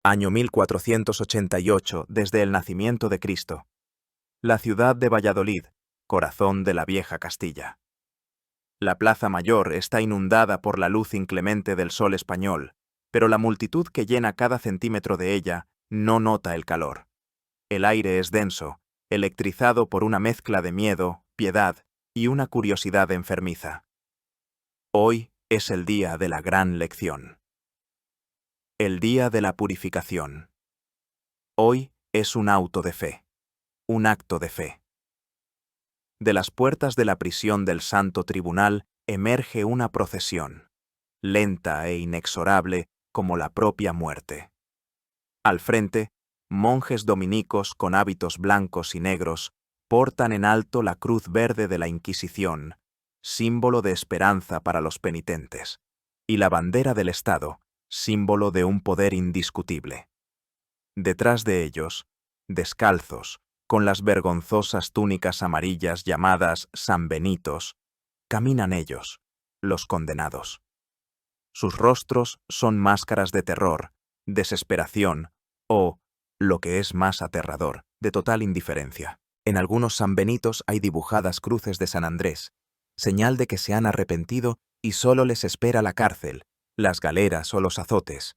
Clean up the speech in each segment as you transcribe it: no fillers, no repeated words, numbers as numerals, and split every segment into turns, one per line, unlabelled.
Año 1488 desde el nacimiento de Cristo. La ciudad de Valladolid, corazón de la vieja Castilla. La plaza mayor está inundada por la luz inclemente del sol español, pero la multitud que llena cada centímetro de ella no nota el calor. El aire es denso, electrizado por una mezcla de miedo, piedad y una curiosidad enfermiza. Hoy es el día de la gran lección. El día de la purificación. Hoy es un auto de fe, un acto de fe. De las puertas de la prisión del Santo Tribunal emerge una procesión, lenta e inexorable como la propia muerte. Al frente, monjes dominicos con hábitos blancos y negros portan en alto la cruz verde de la Inquisición, símbolo de esperanza para los penitentes, y la bandera del Estado, símbolo de un poder indiscutible. Detrás de ellos, descalzos, con las vergonzosas túnicas amarillas llamadas sanbenitos, caminan ellos, los condenados. Sus rostros son máscaras de terror, desesperación o, lo que es más aterrador, de total indiferencia. En algunos sanbenitos hay dibujadas cruces de San Andrés, señal de que se han arrepentido y solo les espera la cárcel, las galeras o los azotes.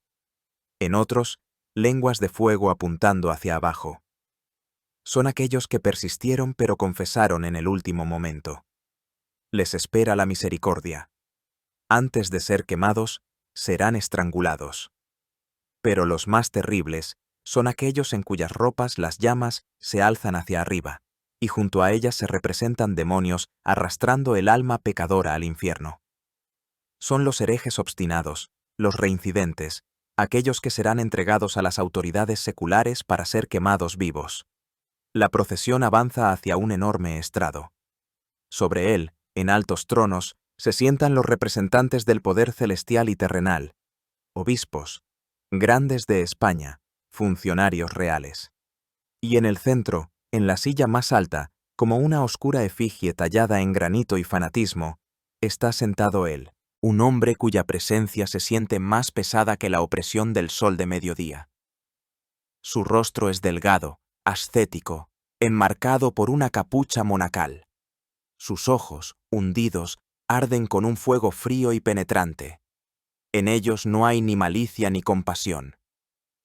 En otros, lenguas de fuego apuntando hacia abajo. Son aquellos que persistieron pero confesaron en el último momento. Les espera la misericordia. Antes de ser quemados, serán estrangulados. Pero los más terribles son aquellos en cuyas ropas las llamas se alzan hacia arriba, y junto a ellas se representan demonios arrastrando el alma pecadora al infierno. Son los herejes obstinados, los reincidentes, aquellos que serán entregados a las autoridades seculares para ser quemados vivos. La procesión avanza hacia un enorme estrado. Sobre él, en altos tronos, se sientan los representantes del poder celestial y terrenal, obispos, grandes de España, funcionarios reales. Y en el centro, en la silla más alta, como una oscura efigie tallada en granito y fanatismo, está sentado él, un hombre cuya presencia se siente más pesada que la opresión del sol de mediodía. Su rostro es delgado, ascético, enmarcado por una capucha monacal. Sus ojos, hundidos, arden con un fuego frío y penetrante. En ellos no hay ni malicia ni compasión,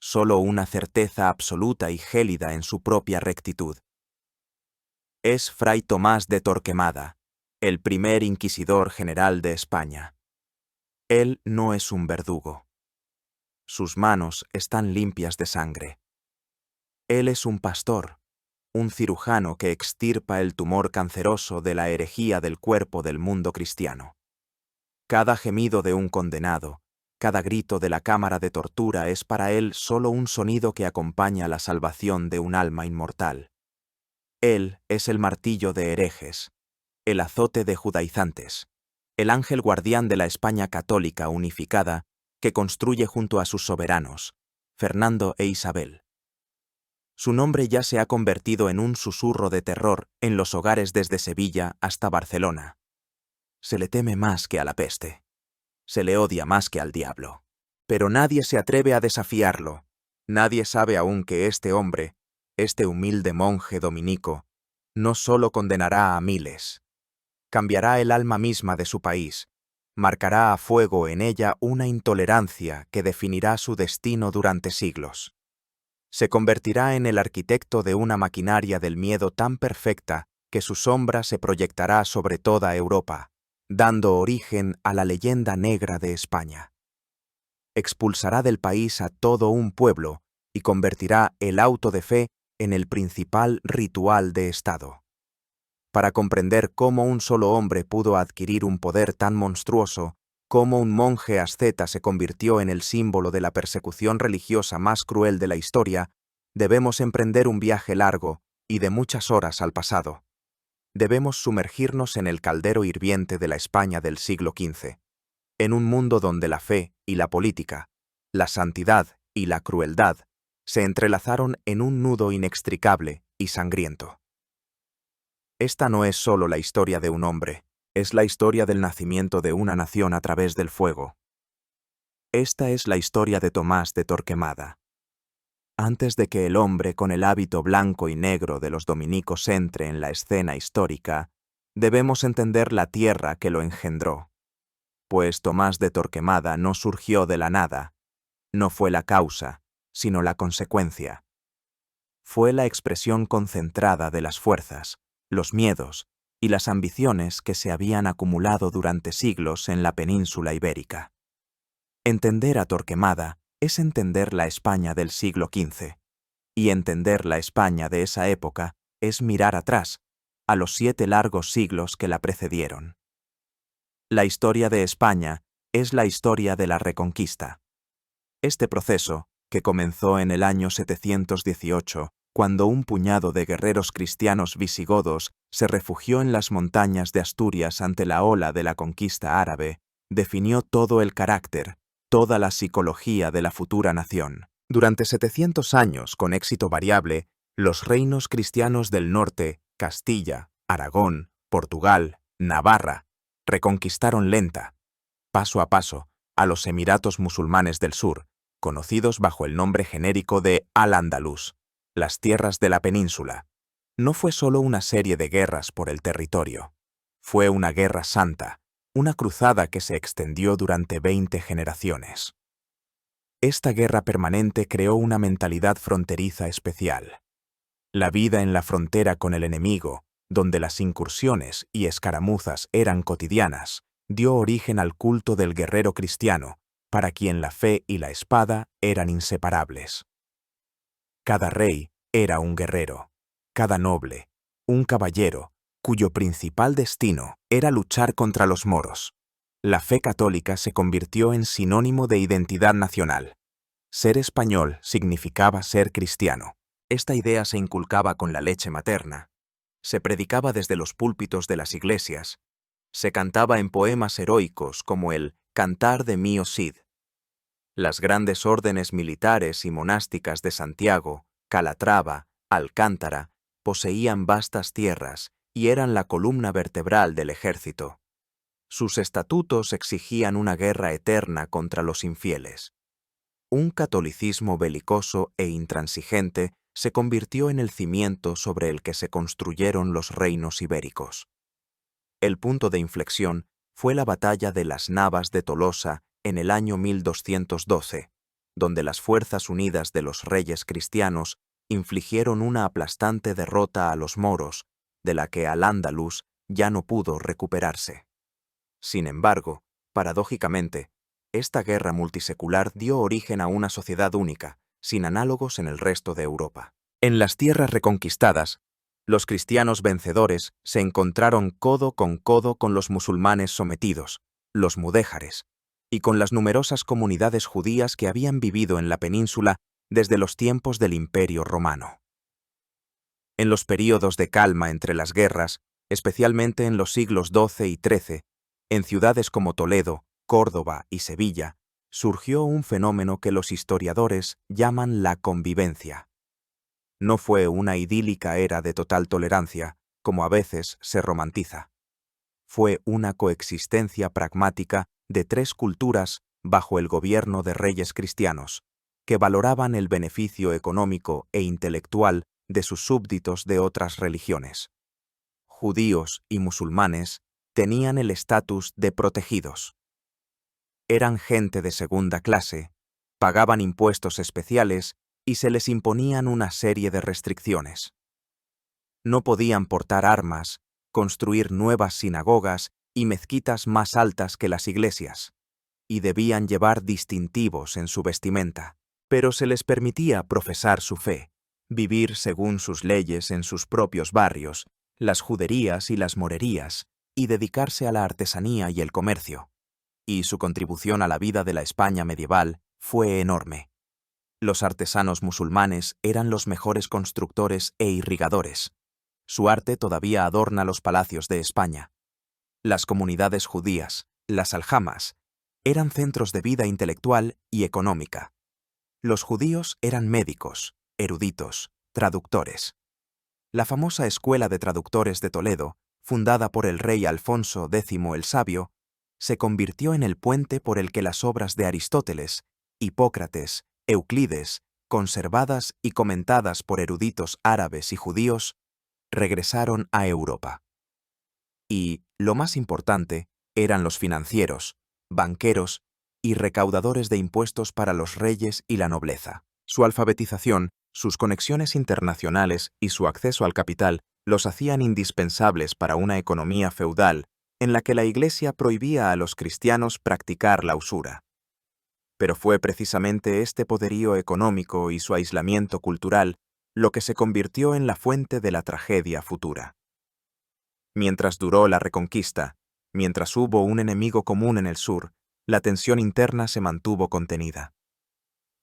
solo una certeza absoluta y gélida en su propia rectitud. Es Fray Tomás de Torquemada, el primer inquisidor general de España. Él no es un verdugo. Sus manos están limpias de sangre. Él es un pastor, un cirujano que extirpa el tumor canceroso de la herejía del cuerpo del mundo cristiano. Cada gemido de un condenado, cada grito de la cámara de tortura es para él solo un sonido que acompaña la salvación de un alma inmortal. Él es el martillo de herejes, el azote de judaizantes, el ángel guardián de la España católica unificada que construye junto a sus soberanos, Fernando e Isabel. Su nombre ya se ha convertido en un susurro de terror en los hogares desde Sevilla hasta Barcelona. Se le teme más que a la peste. Se le odia más que al diablo. Pero nadie se atreve a desafiarlo. Nadie sabe aún que este hombre, este humilde monje dominico, no solo condenará a miles, cambiará el alma misma de su país, marcará a fuego en ella una intolerancia que definirá su destino durante siglos. Se convertirá en el arquitecto de una maquinaria del miedo tan perfecta que su sombra se proyectará sobre toda Europa, dando origen a la leyenda negra de España. Expulsará del país a todo un pueblo y convertirá el auto de fe en el principal ritual de Estado. Para comprender cómo un solo hombre pudo adquirir un poder tan monstruoso, cómo un monje asceta se convirtió en el símbolo de la persecución religiosa más cruel de la historia, debemos emprender un viaje largo y de muchas horas al pasado. Debemos sumergirnos en el caldero hirviente de la España del siglo XV, en un mundo donde la fe y la política, la santidad y la crueldad se entrelazaron en un nudo inextricable y sangriento. Esta no es solo la historia de un hombre, es la historia del nacimiento de una nación a través del fuego. Esta es la historia de Tomás de Torquemada, Antes de que el hombre con el hábito blanco y negro de los dominicos entre en la escena histórica, debemos entender la tierra que lo engendró. Pues Tomás de Torquemada no surgió de la nada, no fue la causa, sino la consecuencia. Fue la expresión concentrada de las fuerzas, los miedos y las ambiciones que se habían acumulado durante siglos en la península ibérica. Entender a Torquemada es entender la España del siglo XV, y entender la España de esa época es mirar atrás, a los 7 largos siglos que la precedieron. La historia de España es la historia de la Reconquista. Este proceso, que comenzó en el año 718, cuando un puñado de guerreros cristianos visigodos se refugió en las montañas de Asturias ante la ola de la conquista árabe, definió todo el carácter, toda la psicología de la futura nación. Durante 700 años, con éxito variable, los reinos cristianos del norte, Castilla, Aragón, Portugal, Navarra, reconquistaron lenta, paso a paso, a los emiratos musulmanes del sur, conocidos bajo el nombre genérico de Al-Ándalus, las tierras de la península. No fue solo una serie de guerras por el territorio. Fue una guerra santa, una cruzada que se extendió durante 20 generaciones. Esta guerra permanente creó una mentalidad fronteriza especial. La vida en la frontera con el enemigo, donde las incursiones y escaramuzas eran cotidianas, dio origen al culto del guerrero cristiano, para quien la fe y la espada eran inseparables. Cada rey era un guerrero, cada noble, un caballero, cuyo principal destino era luchar contra los moros. La fe católica se convirtió en sinónimo de identidad nacional. Ser español significaba ser cristiano. Esta idea se inculcaba con la leche materna. Se predicaba desde los púlpitos de las iglesias. Se cantaba en poemas heroicos como el Cantar de Mío Cid. Las grandes órdenes militares y monásticas de Santiago, Calatrava, Alcántara, poseían vastas tierras y eran la columna vertebral del ejército. Sus estatutos exigían una guerra eterna contra los infieles. Un catolicismo belicoso e intransigente se convirtió en el cimiento sobre el que se construyeron los reinos ibéricos. El punto de inflexión fue la batalla de las Navas de Tolosa en el año 1212, donde las fuerzas unidas de los reyes cristianos infligieron una aplastante derrota a los moros, de la que Al-Ándalus ya no pudo recuperarse. Sin embargo, paradójicamente, esta guerra multisecular dio origen a una sociedad única, sin análogos en el resto de Europa. En las tierras reconquistadas, los cristianos vencedores se encontraron codo con los musulmanes sometidos, los mudéjares, y con las numerosas comunidades judías que habían vivido en la península desde los tiempos del Imperio Romano. En los períodos de calma entre las guerras, especialmente en los siglos XII y XIII, en ciudades como Toledo, Córdoba y Sevilla, surgió un fenómeno que los historiadores llaman la convivencia. No fue una idílica era de total tolerancia, como a veces se romantiza. Fue una coexistencia pragmática de 3 culturas bajo el gobierno de reyes cristianos, que valoraban el beneficio económico e intelectual de sus súbditos de otras religiones. Judíos y musulmanes tenían el estatus de protegidos. Eran gente de segunda clase, pagaban impuestos especiales y se les imponían una serie de restricciones. No podían portar armas, construir nuevas sinagogas y mezquitas más altas que las iglesias, y debían llevar distintivos en su vestimenta, pero se les permitía profesar su fe, vivir según sus leyes en sus propios barrios, las juderías y las morerías, y dedicarse a la artesanía y el comercio. Y su contribución a la vida de la España medieval fue enorme. Los artesanos musulmanes eran los mejores constructores e irrigadores. Su arte todavía adorna los palacios de España. Las comunidades judías, las aljamas, eran centros de vida intelectual y económica. Los judíos eran médicos, eruditos, traductores. La famosa Escuela de Traductores de Toledo, fundada por el rey Alfonso X el Sabio, se convirtió en el puente por el que las obras de Aristóteles, Hipócrates, Euclides conservadas y comentadas por eruditos árabes y judíos, regresaron a Europa. Y, lo más importante, eran los financieros, banqueros y recaudadores de impuestos para los reyes y la nobleza. Su alfabetización, sus conexiones internacionales y su acceso al capital los hacían indispensables para una economía feudal en la que la Iglesia prohibía a los cristianos practicar la usura. Pero fue precisamente este poderío económico y su aislamiento cultural lo que se convirtió en la fuente de la tragedia futura. Mientras duró la Reconquista, mientras hubo un enemigo común en el sur, la tensión interna se mantuvo contenida.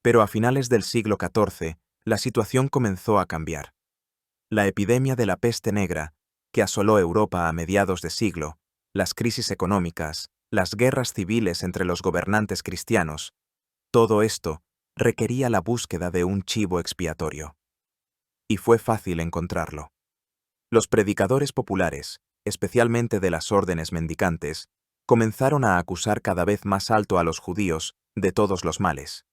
Pero a finales del siglo XIV, la situación comenzó a cambiar. La epidemia de la peste negra, que asoló Europa a mediados de siglo, las crisis económicas, las guerras civiles entre los gobernantes cristianos, todo esto requería la búsqueda de un chivo expiatorio. Y fue fácil encontrarlo. Los predicadores populares, especialmente de las órdenes mendicantes, comenzaron a acusar cada vez más alto a los judíos de todos los males.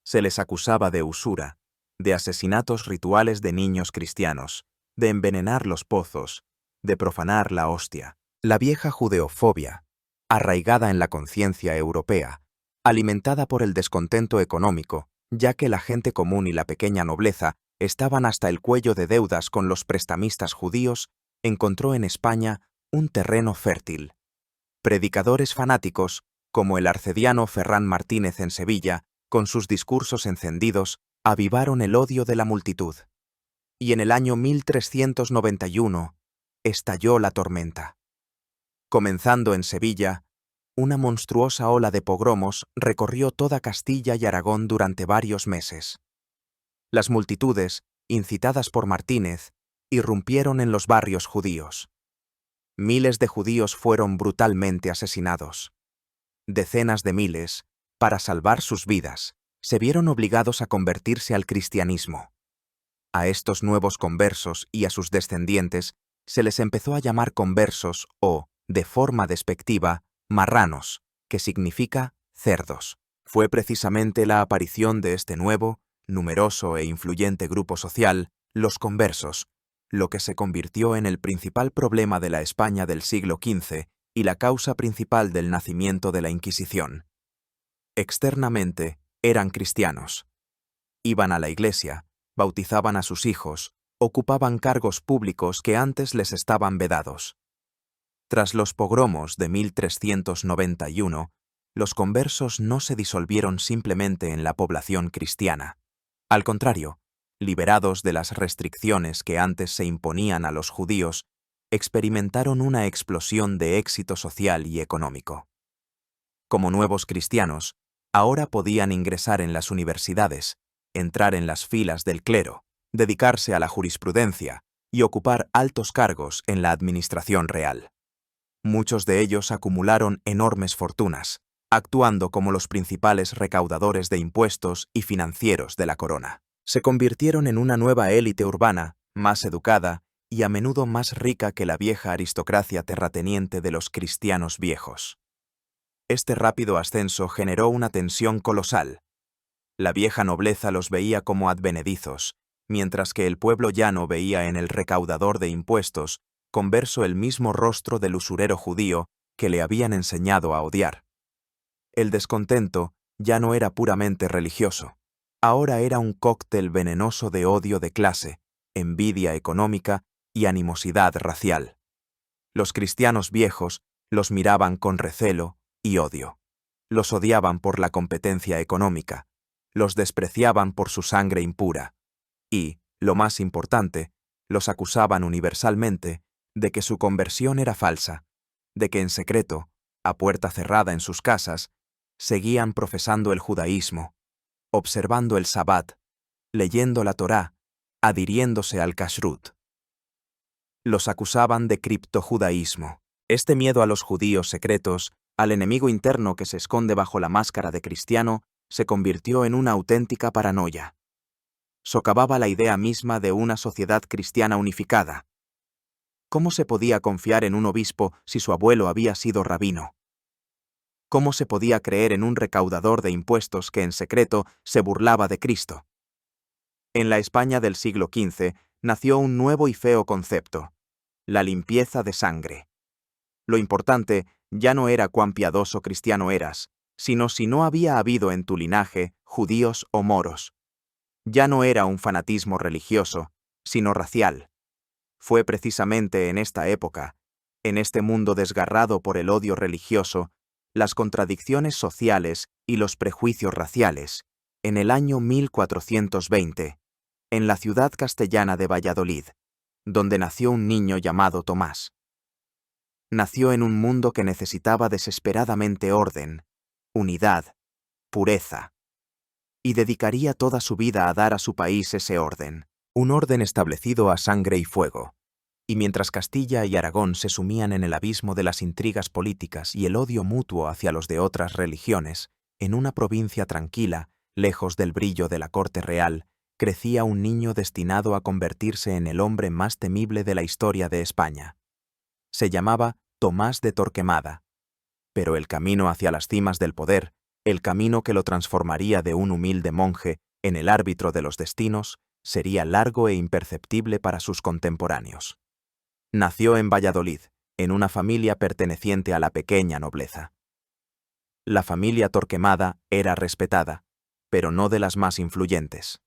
Se les acusaba de usura, de asesinatos rituales de niños cristianos, de envenenar los pozos, de profanar la hostia. La vieja judeofobia, arraigada en la conciencia europea, alimentada por el descontento económico, ya que la gente común y la pequeña nobleza estaban hasta el cuello de deudas con los prestamistas judíos, encontró en España un terreno fértil. Predicadores fanáticos, como el arcediano Ferrán Martínez en Sevilla, con sus discursos encendidos, avivaron el odio de la multitud. Y en el año 1391 estalló la tormenta. Comenzando en Sevilla, una monstruosa ola de pogromos recorrió toda Castilla y Aragón durante varios meses. Las multitudes, incitadas por Martínez, irrumpieron en los barrios judíos. Miles de judíos fueron brutalmente asesinados. Decenas de miles, para salvar sus vidas, se vieron obligados a convertirse al cristianismo. A estos nuevos conversos y a sus descendientes se les empezó a llamar conversos o, de forma despectiva, marranos, que significa cerdos. Fue precisamente la aparición de este nuevo, numeroso e influyente grupo social, los conversos, lo que se convirtió en el principal problema de la España del siglo XV y la causa principal del nacimiento de la Inquisición. Externamente, eran cristianos. Iban a la iglesia, bautizaban a sus hijos, ocupaban cargos públicos que antes les estaban vedados. Tras los pogromos de 1391, los conversos no se disolvieron simplemente en la población cristiana. Al contrario, liberados de las restricciones que antes se imponían a los judíos, experimentaron una explosión de éxito social y económico. Como nuevos cristianos, ahora podían ingresar en las universidades, entrar en las filas del clero, dedicarse a la jurisprudencia y ocupar altos cargos en la administración real. Muchos de ellos acumularon enormes fortunas, actuando como los principales recaudadores de impuestos y financieros de la corona. Se convirtieron en una nueva élite urbana, más educada y a menudo más rica que la vieja aristocracia terrateniente de los cristianos viejos. Este rápido ascenso generó una tensión colosal. La vieja nobleza los veía como advenedizos, mientras que el pueblo llano veía en el recaudador de impuestos converso el mismo rostro del usurero judío que le habían enseñado a odiar. El descontento ya no era puramente religioso. Ahora era un cóctel venenoso de odio de clase, envidia económica y animosidad racial. Los cristianos viejos los miraban con recelo y odio. Los odiaban por la competencia económica, los despreciaban por su sangre impura y, lo más importante, los acusaban universalmente de que su conversión era falsa, de que en secreto, a puerta cerrada en sus casas, seguían profesando el judaísmo, observando el Sabbat, leyendo la Torá, adhiriéndose al kashrut. Los acusaban de criptojudaísmo. Este miedo a los judíos secretos, al enemigo interno que se esconde bajo la máscara de cristiano, se convirtió en una auténtica paranoia. Socavaba la idea misma de una sociedad cristiana unificada. ¿Cómo se podía confiar en un obispo si su abuelo había sido rabino? ¿Cómo se podía creer en un recaudador de impuestos que en secreto se burlaba de Cristo? En la España del siglo XV nació un nuevo y feo concepto: la limpieza de sangre. Lo importante ya no era cuán piadoso cristiano eras, sino si no había habido en tu linaje judíos o moros. Ya no era un fanatismo religioso, sino racial. Fue precisamente en esta época, en este mundo desgarrado por el odio religioso, las contradicciones sociales y los prejuicios raciales, en el año 1420, en la ciudad castellana de Valladolid, donde nació un niño llamado Tomás. Nació en un mundo que necesitaba desesperadamente orden, unidad, pureza, y dedicaría toda su vida a dar a su país ese orden, un orden establecido a sangre y fuego. Y mientras Castilla y Aragón se sumían en el abismo de las intrigas políticas y el odio mutuo hacia los de otras religiones, en una provincia tranquila, lejos del brillo de la corte real, crecía un niño destinado a convertirse en el hombre más temible de la historia de España. Se llamaba Tomás de Torquemada, pero el camino hacia las cimas del poder, el camino que lo transformaría de un humilde monje en el árbitro de los destinos, sería largo e imperceptible para sus contemporáneos. Nació en Valladolid, en una familia perteneciente a la pequeña nobleza. La familia Torquemada era respetada, pero no de las más influyentes.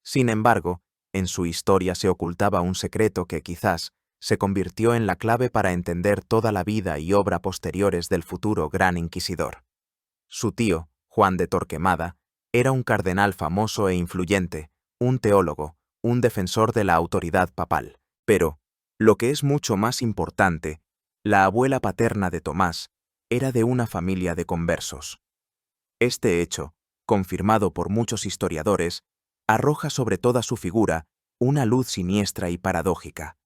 Sin embargo, en su historia se ocultaba un secreto que quizás se convirtió en la clave para entender toda la vida y obra posteriores del futuro gran inquisidor. Su tío, Juan de Torquemada, era un cardenal famoso e influyente, un teólogo, un defensor de la autoridad papal, pero, lo que es mucho más importante, la abuela paterna de Tomás era de una familia de conversos. Este hecho, confirmado por muchos historiadores, arroja sobre toda su figura una luz siniestra y paradójica.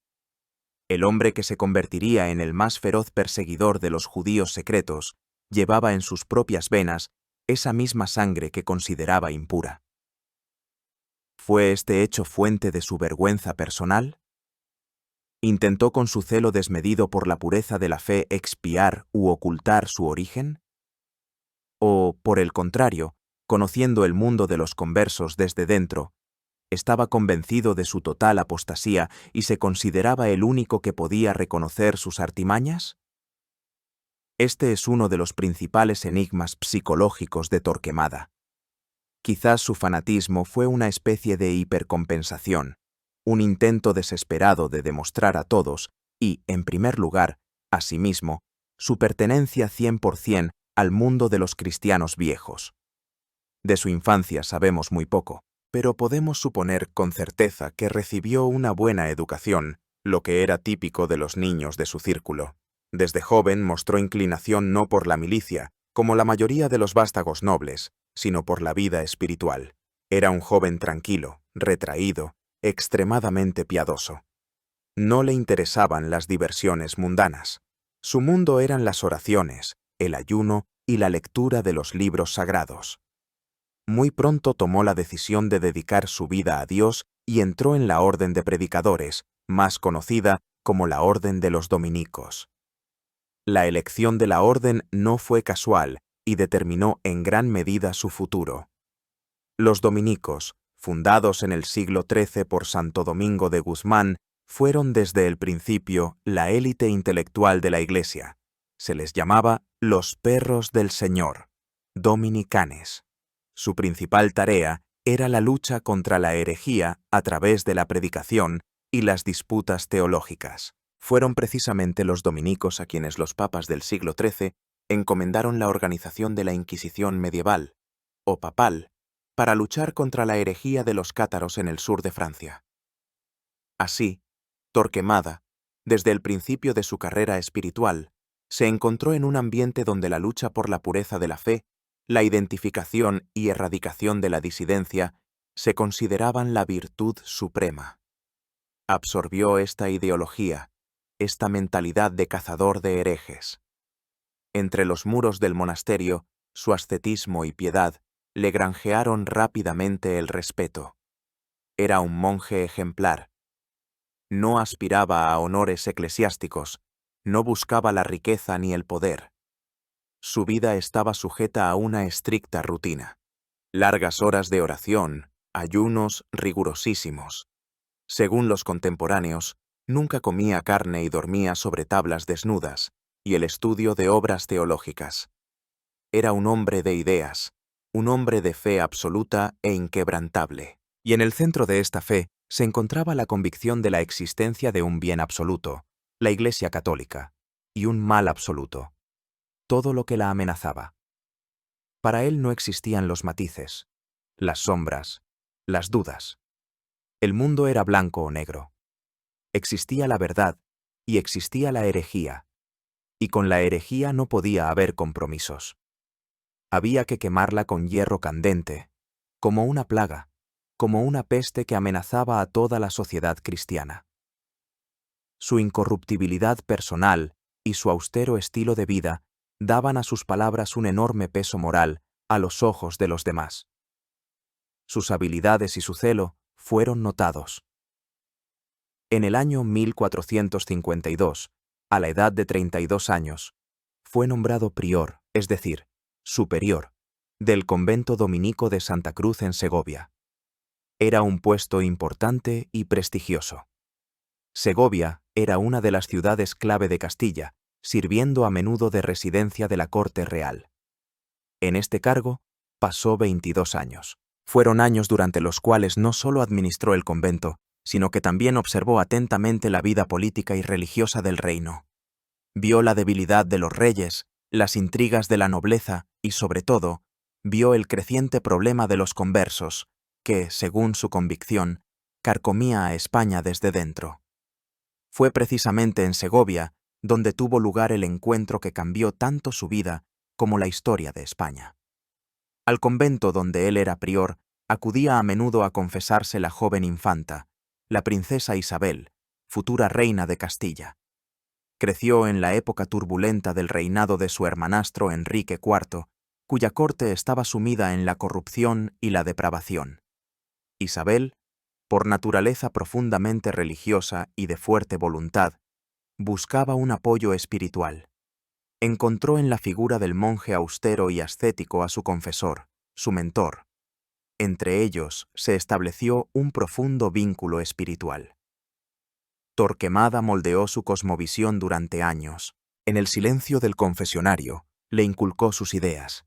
El hombre que se convertiría en el más feroz perseguidor de los judíos secretos llevaba en sus propias venas esa misma sangre que consideraba impura. ¿Fue este hecho fuente de su vergüenza personal? ¿Intentó con su celo desmedido por la pureza de la fe expiar u ocultar su origen? ¿O, por el contrario, conociendo el mundo de los conversos desde dentro, estaba convencido de su total apostasía y se consideraba el único que podía reconocer sus artimañas? Este es uno de los principales enigmas psicológicos de Torquemada. Quizás su fanatismo fue una especie de hipercompensación, un intento desesperado de demostrar a todos, y, en primer lugar, a sí mismo, su pertenencia 100% al mundo de los cristianos viejos. De su infancia sabemos muy poco, pero podemos suponer con certeza que recibió una buena educación, lo que era típico de los niños de su círculo. Desde joven mostró inclinación no por la milicia, como la mayoría de los vástagos nobles, sino por la vida espiritual. Era un joven tranquilo, retraído, extremadamente piadoso. No le interesaban las diversiones mundanas. Su mundo eran las oraciones, el ayuno y la lectura de los libros sagrados. Muy pronto tomó la decisión de dedicar su vida a Dios y entró en la orden de predicadores, más conocida como la Orden de los Dominicos. La elección de la orden no fue casual y determinó en gran medida su futuro. Los dominicos, fundados en el siglo XIII por Santo Domingo de Guzmán, fueron desde el principio la élite intelectual de la Iglesia. Se les llamaba los perros del Señor, dominicanes. Su principal tarea era la lucha contra la herejía a través de la predicación y las disputas teológicas. Fueron precisamente los dominicos a quienes los papas del siglo XIII encomendaron la organización de la Inquisición medieval, o papal, para luchar contra la herejía de los cátaros en el sur de Francia. Así, Torquemada, desde el principio de su carrera espiritual, se encontró en un ambiente donde la lucha por la pureza de la fe, la identificación y erradicación de la disidencia se consideraban la virtud suprema. Absorbió esta ideología, esta mentalidad de cazador de herejes. Entre los muros del monasterio, su ascetismo y piedad le granjearon rápidamente el respeto. Era un monje ejemplar. No aspiraba a honores eclesiásticos, no buscaba la riqueza ni el poder. Su vida estaba sujeta a una estricta rutina. Largas horas de oración, ayunos rigurosísimos. Según los contemporáneos, nunca comía carne y dormía sobre tablas desnudas, y el estudio de obras teológicas. Era un hombre de ideas, un hombre de fe absoluta e inquebrantable. Y en el centro de esta fe se encontraba la convicción de la existencia de un bien absoluto, la Iglesia católica, y un mal absoluto, todo lo que la amenazaba. Para él no existían los matices, las sombras, las dudas. El mundo era blanco o negro. Existía la verdad y existía la herejía, y con la herejía no podía haber compromisos. Había que quemarla con hierro candente, como una plaga, como una peste que amenazaba a toda la sociedad cristiana. Su incorruptibilidad personal y su austero estilo de vida daban a sus palabras un enorme peso moral a los ojos de los demás. Sus habilidades y su celo fueron notados. En el año 1452, a la edad de 32 años, fue nombrado prior, es decir, superior, del convento dominico de Santa Cruz en Segovia. Era un puesto importante y prestigioso. Segovia era una de las ciudades clave de Castilla, sirviendo a menudo de residencia de la corte real. En este cargo pasó 22 años. Fueron años durante los cuales no solo administró el convento, sino que también observó atentamente la vida política y religiosa del reino. Vio la debilidad de los reyes, las intrigas de la nobleza y, sobre todo, vio el creciente problema de los conversos, que, según su convicción, carcomía a España desde dentro. Fue precisamente en Segovia donde tuvo lugar el encuentro que cambió tanto su vida como la historia de España. Al convento donde él era prior acudía a menudo a confesarse la joven infanta, la princesa Isabel, futura reina de Castilla. Creció en la época turbulenta del reinado de su hermanastro Enrique IV, cuya corte estaba sumida en la corrupción y la depravación. Isabel, por naturaleza profundamente religiosa y de fuerte voluntad, buscaba un apoyo espiritual. Encontró en la figura del monje austero y ascético a su confesor, su mentor. Entre ellos se estableció un profundo vínculo espiritual. Torquemada moldeó su cosmovisión durante años. En el silencio del confesionario, le inculcó sus ideas.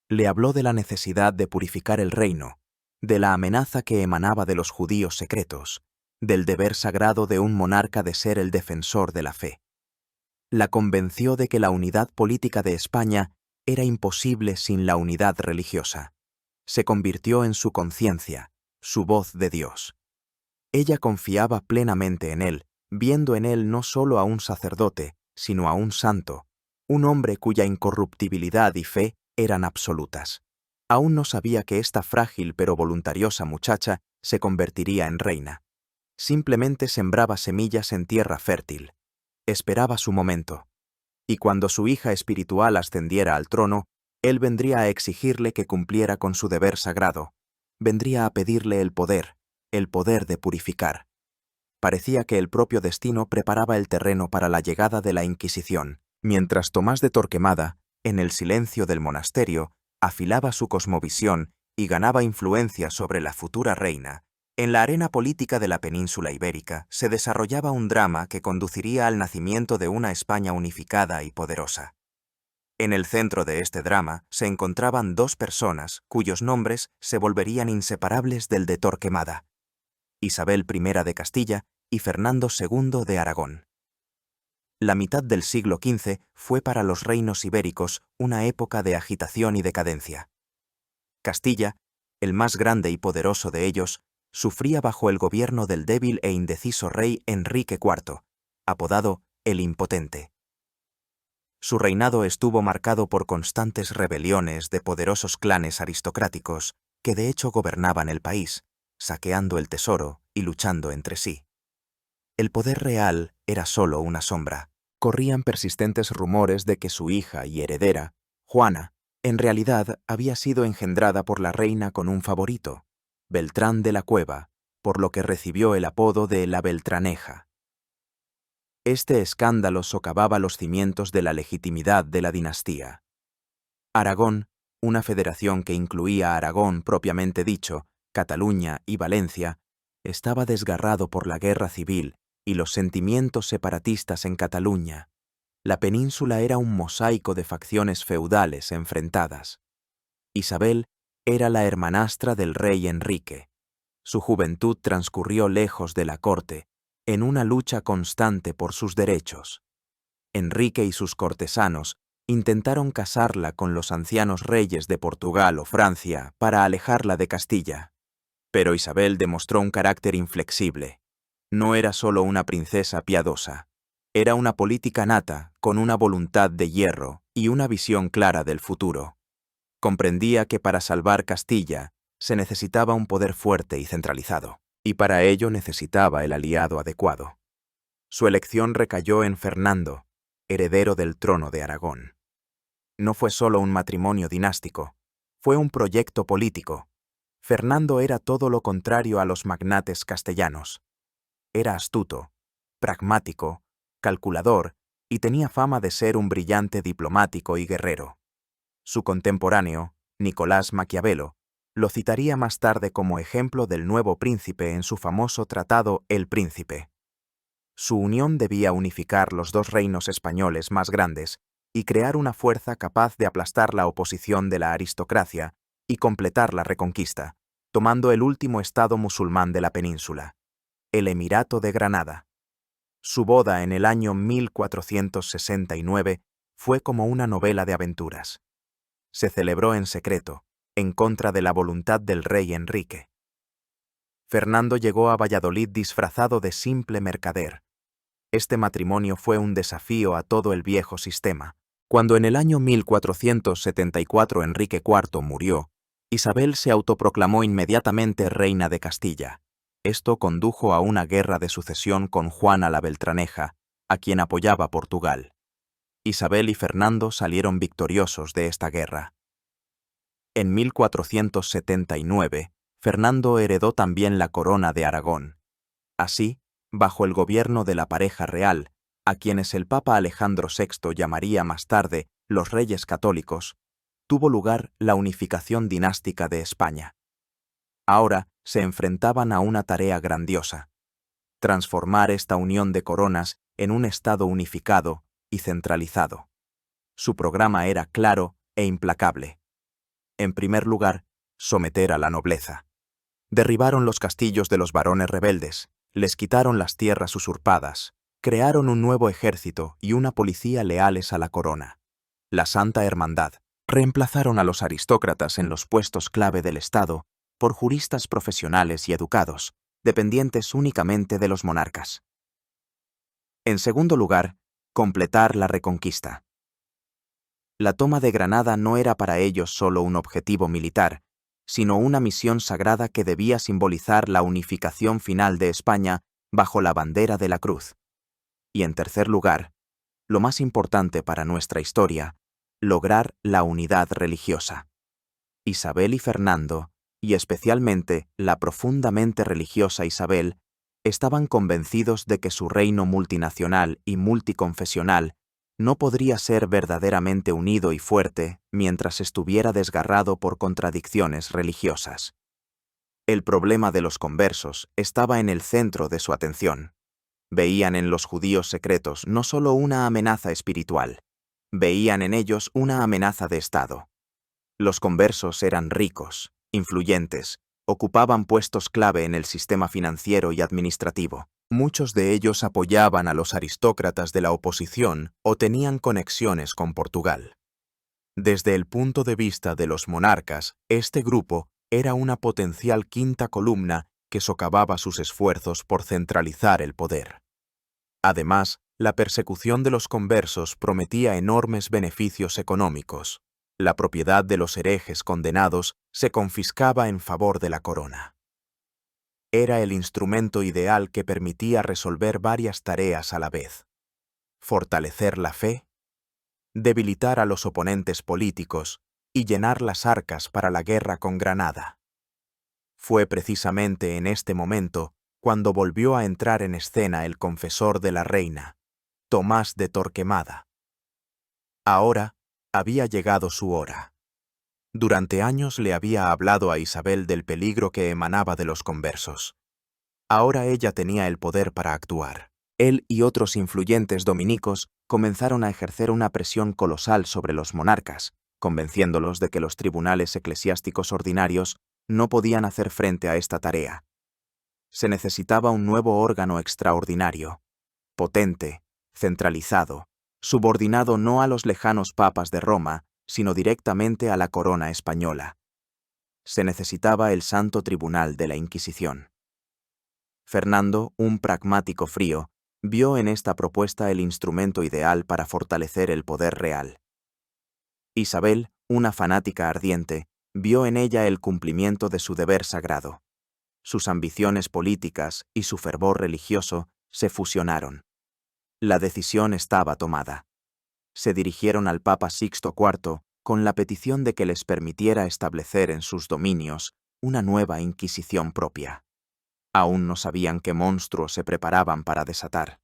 Le habló de la necesidad de purificar el reino, de la amenaza que emanaba de los judíos secretos, del deber sagrado de un monarca de ser el defensor de la fe. La convenció de que la unidad política de España era imposible sin la unidad religiosa. Se convirtió en su conciencia, su voz de Dios. Ella confiaba plenamente en él, viendo en él no solo a un sacerdote, sino a un santo, un hombre cuya incorruptibilidad y fe eran absolutas. Aún no sabía que esta frágil pero voluntariosa muchacha se convertiría en reina. Simplemente sembraba semillas en tierra fértil. Esperaba su momento. Y cuando su hija espiritual ascendiera al trono, él vendría a exigirle que cumpliera con su deber sagrado. Vendría a pedirle el poder de purificar. Parecía que el propio destino preparaba el terreno para la llegada de la Inquisición, mientras Tomás de Torquemada, en el silencio del monasterio, afilaba su cosmovisión y ganaba influencia sobre la futura reina. En la arena política de la península ibérica se desarrollaba un drama que conduciría al nacimiento de una España unificada y poderosa. En el centro de este drama se encontraban dos personas cuyos nombres se volverían inseparables del de Torquemada: Isabel I de Castilla y Fernando II de Aragón. La mitad del siglo XV fue para los reinos ibéricos una época de agitación y decadencia. Castilla, el más grande y poderoso de ellos, sufría bajo el gobierno del débil e indeciso rey Enrique IV, apodado el Impotente. Su reinado estuvo marcado por constantes rebeliones de poderosos clanes aristocráticos que de hecho gobernaban el país, saqueando el tesoro y luchando entre sí. El poder real era solo una sombra. Corrían persistentes rumores de que su hija y heredera, Juana, en realidad había sido engendrada por la reina con un favorito, Beltrán de la Cueva, por lo que recibió el apodo de la Beltraneja. Este escándalo socavaba los cimientos de la legitimidad de la dinastía. Aragón, una federación que incluía a Aragón propiamente dicho, Cataluña y Valencia, estaba desgarrado por la guerra civil y los sentimientos separatistas en Cataluña. La península era un mosaico de facciones feudales enfrentadas. Isabel era la hermanastra del rey Enrique. Su juventud transcurrió lejos de la corte, en una lucha constante por sus derechos. Enrique y sus cortesanos intentaron casarla con los ancianos reyes de Portugal o Francia para alejarla de Castilla. Pero Isabel demostró un carácter inflexible. No era solo una princesa piadosa. Era una política nata, con una voluntad de hierro y una visión clara del futuro. Comprendía que para salvar Castilla se necesitaba un poder fuerte y centralizado, y para ello necesitaba el aliado adecuado. Su elección recayó en Fernando, heredero del trono de Aragón. No fue solo un matrimonio dinástico, fue un proyecto político. Fernando era todo lo contrario a los magnates castellanos. Era astuto, pragmático, calculador y tenía fama de ser un brillante diplomático y guerrero. Su contemporáneo, Nicolás Maquiavelo, lo citaría más tarde como ejemplo del nuevo príncipe en su famoso tratado El Príncipe. Su unión debía unificar los dos reinos españoles más grandes y crear una fuerza capaz de aplastar la oposición de la aristocracia y completar la reconquista, tomando el último estado musulmán de la península, el Emirato de Granada. Su boda en el año 1469 fue como una novela de aventuras. Se celebró en secreto, en contra de la voluntad del rey Enrique. Fernando llegó a Valladolid disfrazado de simple mercader. Este matrimonio fue un desafío a todo el viejo sistema. Cuando en el año 1474 Enrique IV murió, Isabel se autoproclamó inmediatamente reina de Castilla. Esto condujo a una guerra de sucesión con Juana la Beltraneja, a quien apoyaba Portugal. Isabel y Fernando salieron victoriosos de esta guerra. En 1479, Fernando heredó también la corona de Aragón. Así, bajo el gobierno de la pareja real, a quienes el Papa Alejandro VI llamaría más tarde los Reyes Católicos, tuvo lugar la unificación dinástica de España. Ahora se enfrentaban a una tarea grandiosa: transformar esta unión de coronas en un Estado unificado y centralizado. Su programa era claro e implacable. En primer lugar, someter a la nobleza. Derribaron los castillos de los varones rebeldes, les quitaron las tierras usurpadas, crearon un nuevo ejército y una policía leales a la corona. La Santa Hermandad. Reemplazaron a los aristócratas en los puestos clave del Estado por juristas profesionales y educados, dependientes únicamente de los monarcas. En segundo lugar, completar la reconquista. La toma de Granada no era para ellos solo un objetivo militar, sino una misión sagrada que debía simbolizar la unificación final de España bajo la bandera de la cruz. Y en tercer lugar, lo más importante para nuestra historia, lograr la unidad religiosa. Isabel y Fernando, y especialmente la profundamente religiosa Isabel, estaban convencidos de que su reino multinacional y multiconfesional no podría ser verdaderamente unido y fuerte mientras estuviera desgarrado por contradicciones religiosas. El problema de los conversos estaba en el centro de su atención. Veían en los judíos secretos no solo una amenaza espiritual, veían en ellos una amenaza de Estado. Los conversos eran ricos, influyentes, ocupaban puestos clave en el sistema financiero y administrativo. Muchos de ellos apoyaban a los aristócratas de la oposición o tenían conexiones con Portugal. Desde el punto de vista de los monarcas, este grupo era una potencial quinta columna que socavaba sus esfuerzos por centralizar el poder. Además, la persecución de los conversos prometía enormes beneficios económicos. La propiedad de los herejes condenados se confiscaba en favor de la corona. Era el instrumento ideal que permitía resolver varias tareas a la vez: fortalecer la fe, debilitar a los oponentes políticos y llenar las arcas para la guerra con Granada. Fue precisamente en este momento cuando volvió a entrar en escena el confesor de la reina, Tomás de Torquemada. Ahora había llegado su hora. Durante años le había hablado a Isabel del peligro que emanaba de los conversos. Ahora ella tenía el poder para actuar. Él y otros influyentes dominicos comenzaron a ejercer una presión colosal sobre los monarcas, convenciéndolos de que los tribunales eclesiásticos ordinarios no podían hacer frente a esta tarea. Se necesitaba un nuevo órgano extraordinario, potente, centralizado, subordinado no a los lejanos papas de Roma, sino directamente a la corona española. Se necesitaba el Santo Tribunal de la Inquisición. Fernando, un pragmático frío, vio en esta propuesta el instrumento ideal para fortalecer el poder real. Isabel, una fanática ardiente, vio en ella el cumplimiento de su deber sagrado. Sus ambiciones políticas y su fervor religioso se fusionaron. La decisión estaba tomada. Se dirigieron al Papa Sixto IV con la petición de que les permitiera establecer en sus dominios una nueva Inquisición propia. Aún no sabían qué monstruos se preparaban para desatar,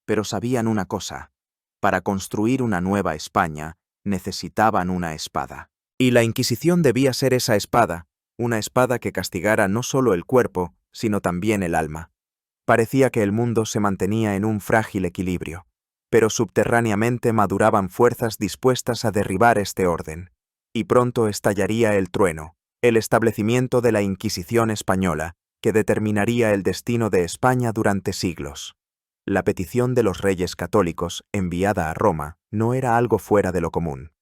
pero sabían una cosa: para construir una nueva España necesitaban una espada. Y la Inquisición debía ser esa espada, una espada que castigara no solo el cuerpo, sino también el alma. Parecía que el mundo se mantenía en un frágil equilibrio, pero subterráneamente maduraban fuerzas dispuestas a derribar este orden. Y pronto estallaría el trueno, el establecimiento de la Inquisición española, que determinaría el destino de España durante siglos. La petición de los reyes católicos, enviada a Roma, no era algo fuera de lo común.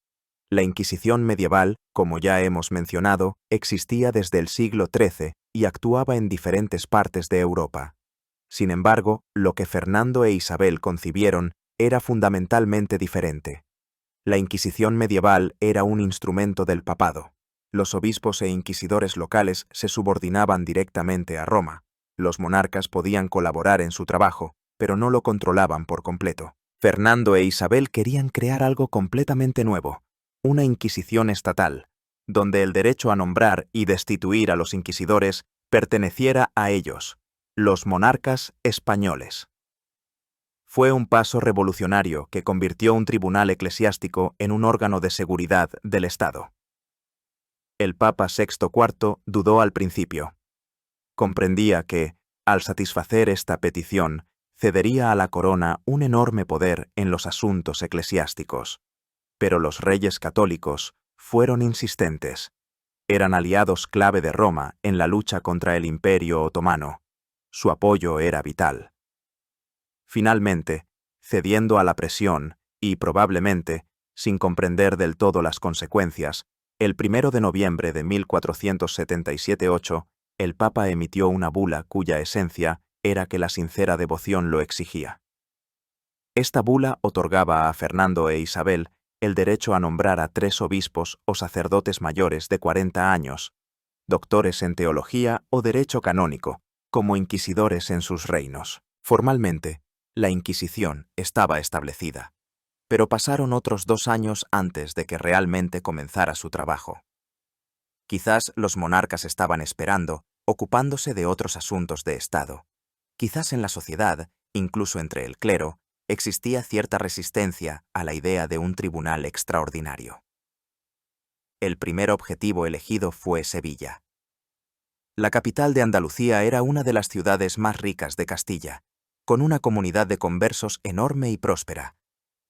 La Inquisición medieval, como ya hemos mencionado, existía desde el siglo XIII y actuaba en diferentes partes de Europa. Sin embargo, lo que Fernando e Isabel concibieron era fundamentalmente diferente. La Inquisición medieval era un instrumento del papado. Los obispos e inquisidores locales se subordinaban directamente a Roma. Los monarcas podían colaborar en su trabajo, pero no lo controlaban por completo. Fernando e Isabel querían crear algo completamente nuevo, una Inquisición estatal, donde el derecho a nombrar y destituir a los inquisidores perteneciera a ellos, los monarcas españoles. Fue un paso revolucionario que convirtió un tribunal eclesiástico en un órgano de seguridad del Estado. El Papa Sixto IV dudó al principio. Comprendía que, al satisfacer esta petición, cedería a la corona un enorme poder en los asuntos eclesiásticos. Pero los reyes católicos fueron insistentes. Eran aliados clave de Roma en la lucha contra el Imperio otomano. Su apoyo era vital. Finalmente, cediendo a la presión y, probablemente, sin comprender del todo las consecuencias, el 1 de noviembre de 1477-8, el Papa emitió una bula cuya esencia era que la sincera devoción lo exigía. Esta bula otorgaba a Fernando e Isabel el derecho a nombrar a 3 obispos o sacerdotes mayores de 40 años, doctores en teología o derecho canónico, como inquisidores en sus reinos. Formalmente, la Inquisición estaba establecida, pero pasaron otros 2 años antes de que realmente comenzara su trabajo. Quizás los monarcas estaban esperando, ocupándose de otros asuntos de Estado. Quizás en la sociedad, incluso entre el clero, existía cierta resistencia a la idea de un tribunal extraordinario. El primer objetivo elegido fue Sevilla. La capital de Andalucía era una de las ciudades más ricas de Castilla, con una comunidad de conversos enorme y próspera.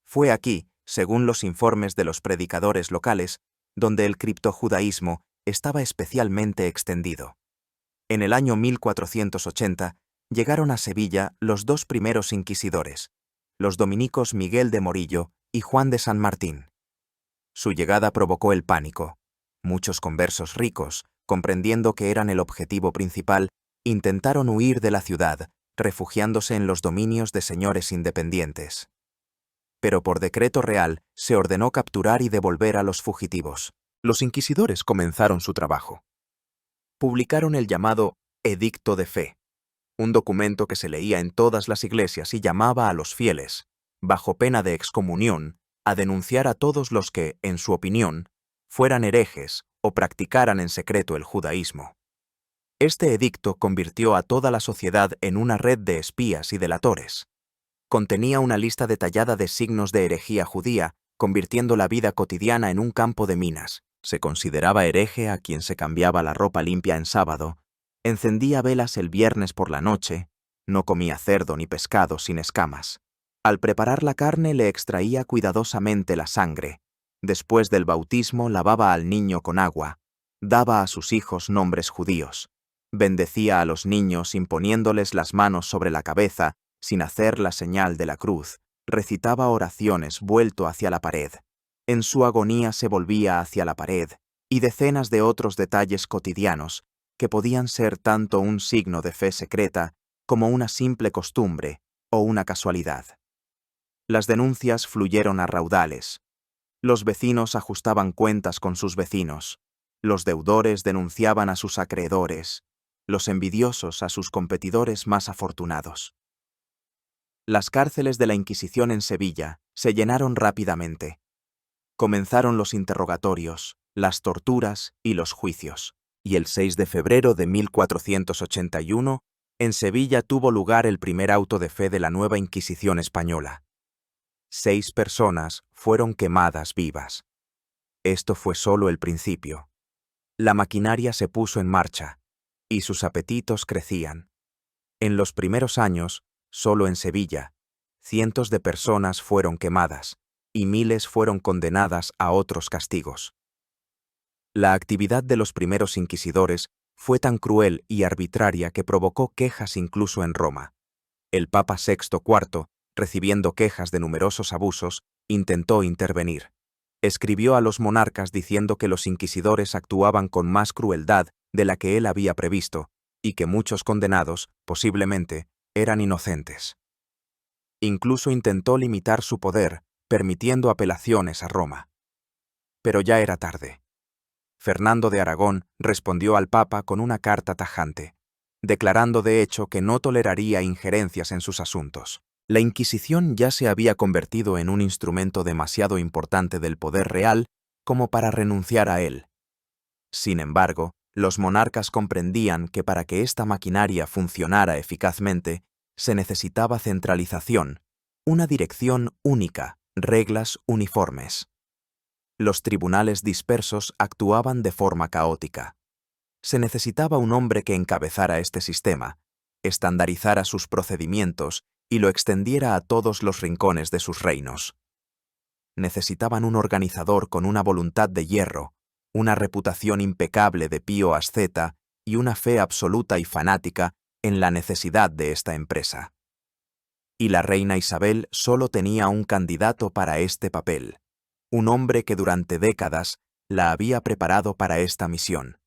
Fue aquí, según los informes de los predicadores locales, donde el criptojudaísmo estaba especialmente extendido. En el año 1480 llegaron a Sevilla los 2 primeros inquisidores, los dominicos Miguel de Morillo y Juan de San Martín. Su llegada provocó el pánico. Muchos conversos ricos, comprendiendo que eran el objetivo principal, intentaron huir de la ciudad, refugiándose en los dominios de señores independientes. Pero por decreto real se ordenó capturar y devolver a los fugitivos. Los inquisidores comenzaron su trabajo. Publicaron el llamado Edicto de Fe, un documento que se leía en todas las iglesias y llamaba a los fieles, bajo pena de excomunión, a denunciar a todos los que, en su opinión, fueran herejes o practicaran en secreto el judaísmo. Este edicto convirtió a toda la sociedad en una red de espías y delatores. Contenía una lista detallada de signos de herejía judía, convirtiendo la vida cotidiana en un campo de minas, Se consideraba hereje a quien se cambiaba la ropa limpia en sábado, encendía velas el viernes por la noche, no comía cerdo ni pescado sin escamas. Al preparar la carne le extraía cuidadosamente la sangre. Después del bautismo lavaba al niño con agua, daba a sus hijos nombres judíos, bendecía a los niños imponiéndoles las manos sobre la cabeza sin hacer la señal de la cruz, recitaba oraciones vuelto hacia la pared. En su agonía se volvía hacia la pared, y decenas de otros detalles cotidianos que podían ser tanto un signo de fe secreta como una simple costumbre o una casualidad. Las denuncias fluyeron a raudales. Los vecinos ajustaban cuentas con sus vecinos, los deudores denunciaban a sus acreedores, los envidiosos a sus competidores más afortunados. Las cárceles de la Inquisición en Sevilla se llenaron rápidamente. Comenzaron los interrogatorios, las torturas y los juicios, y el 6 de febrero de 1481, en Sevilla tuvo lugar el primer auto de fe de la nueva Inquisición española. 6 personas fueron quemadas vivas. Esto fue solo el principio. La maquinaria se puso en marcha, y sus apetitos crecían. En los primeros años, solo en Sevilla, cientos de personas fueron quemadas, y miles fueron condenadas a otros castigos. La actividad de los primeros inquisidores fue tan cruel y arbitraria que provocó quejas incluso en Roma. El Papa Sexto IV, recibiendo quejas de numerosos abusos, intentó intervenir. Escribió a los monarcas diciendo que los inquisidores actuaban con más crueldad de la que él había previsto, y que muchos condenados, posiblemente, eran inocentes. Incluso intentó limitar su poder, permitiendo apelaciones a Roma. Pero ya era tarde. Fernando de Aragón respondió al Papa con una carta tajante, declarando de hecho que no toleraría injerencias en sus asuntos. La Inquisición ya se había convertido en un instrumento demasiado importante del poder real como para renunciar a él. Sin embargo, los monarcas comprendían que para que esta maquinaria funcionara eficazmente, se necesitaba centralización, una dirección única, reglas uniformes. Los tribunales dispersos actuaban de forma caótica. Se necesitaba un hombre que encabezara este sistema, estandarizara sus procedimientos y lo extendiera a todos los rincones de sus reinos. Necesitaban un organizador con una voluntad de hierro, una reputación impecable de pío asceta y una fe absoluta y fanática en la necesidad de esta empresa. Y la reina Isabel solo tenía un candidato para este papel, un hombre que durante décadas la había preparado para esta misión.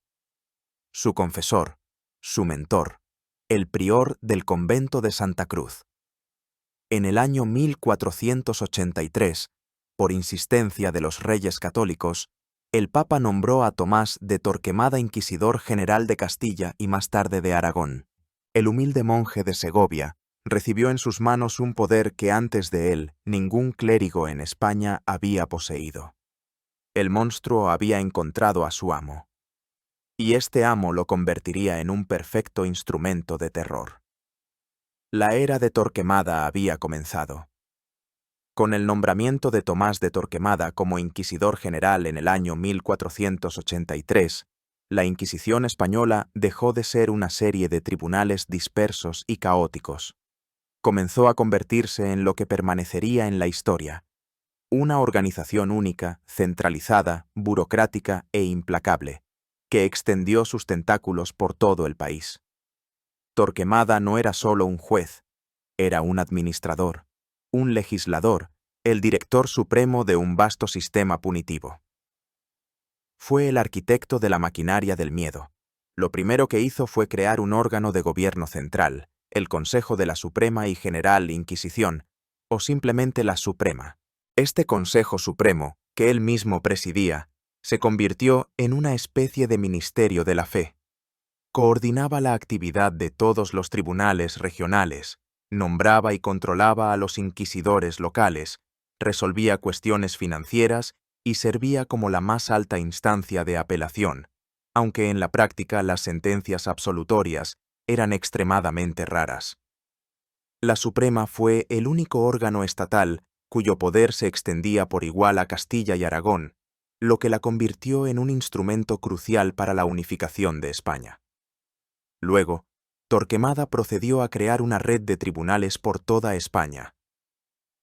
Su confesor, su mentor, el prior del convento de Santa Cruz. En el año 1483, por insistencia de los reyes católicos, el Papa nombró a Tomás de Torquemada inquisidor general de Castilla y más tarde de Aragón. El humilde monje de Segovia recibió en sus manos un poder que antes de él ningún clérigo en España había poseído. El monstruo había encontrado a su amo, y este amo lo convertiría en un perfecto instrumento de terror. La era de Torquemada había comenzado. Con el nombramiento de Tomás de Torquemada como inquisidor general en el año 1483, la Inquisición española dejó de ser una serie de tribunales dispersos y caóticos. Comenzó a convertirse en lo que permanecería en la historia, una organización única, centralizada, burocrática e implacable, que extendió sus tentáculos por todo el país. Torquemada no era solo un juez, era un administrador, un legislador, el director supremo de un vasto sistema punitivo. Fue el arquitecto de la maquinaria del miedo. Lo primero que hizo fue crear un órgano de gobierno central, el Consejo de la Suprema y General Inquisición, o simplemente la Suprema. Este Consejo Supremo, que él mismo presidía, se convirtió en una especie de ministerio de la fe. Coordinaba la actividad de todos los tribunales regionales, nombraba y controlaba a los inquisidores locales, resolvía cuestiones financieras y servía como la más alta instancia de apelación, aunque en la práctica las sentencias absolutorias eran extremadamente raras. La Suprema fue el único órgano estatal cuyo poder se extendía por igual a Castilla y Aragón, lo que la convirtió en un instrumento crucial para la unificación de España. Luego, Torquemada procedió a crear una red de tribunales por toda España.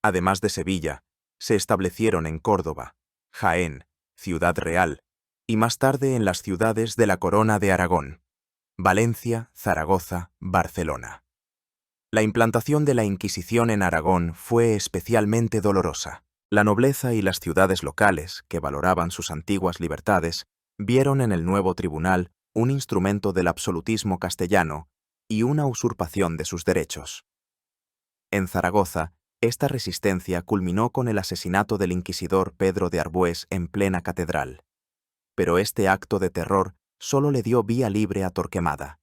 Además de Sevilla, se establecieron en Córdoba, Jaén, Ciudad Real, y más tarde en las ciudades de la Corona de Aragón, Valencia, Zaragoza, Barcelona. La implantación de la Inquisición en Aragón fue especialmente dolorosa. La nobleza y las ciudades locales, que valoraban sus antiguas libertades, vieron en el nuevo tribunal un instrumento del absolutismo castellano y una usurpación de sus derechos. En Zaragoza, esta resistencia culminó con el asesinato del inquisidor Pedro de Arbués en plena catedral. Pero este acto de terror solo le dio vía libre a Torquemada.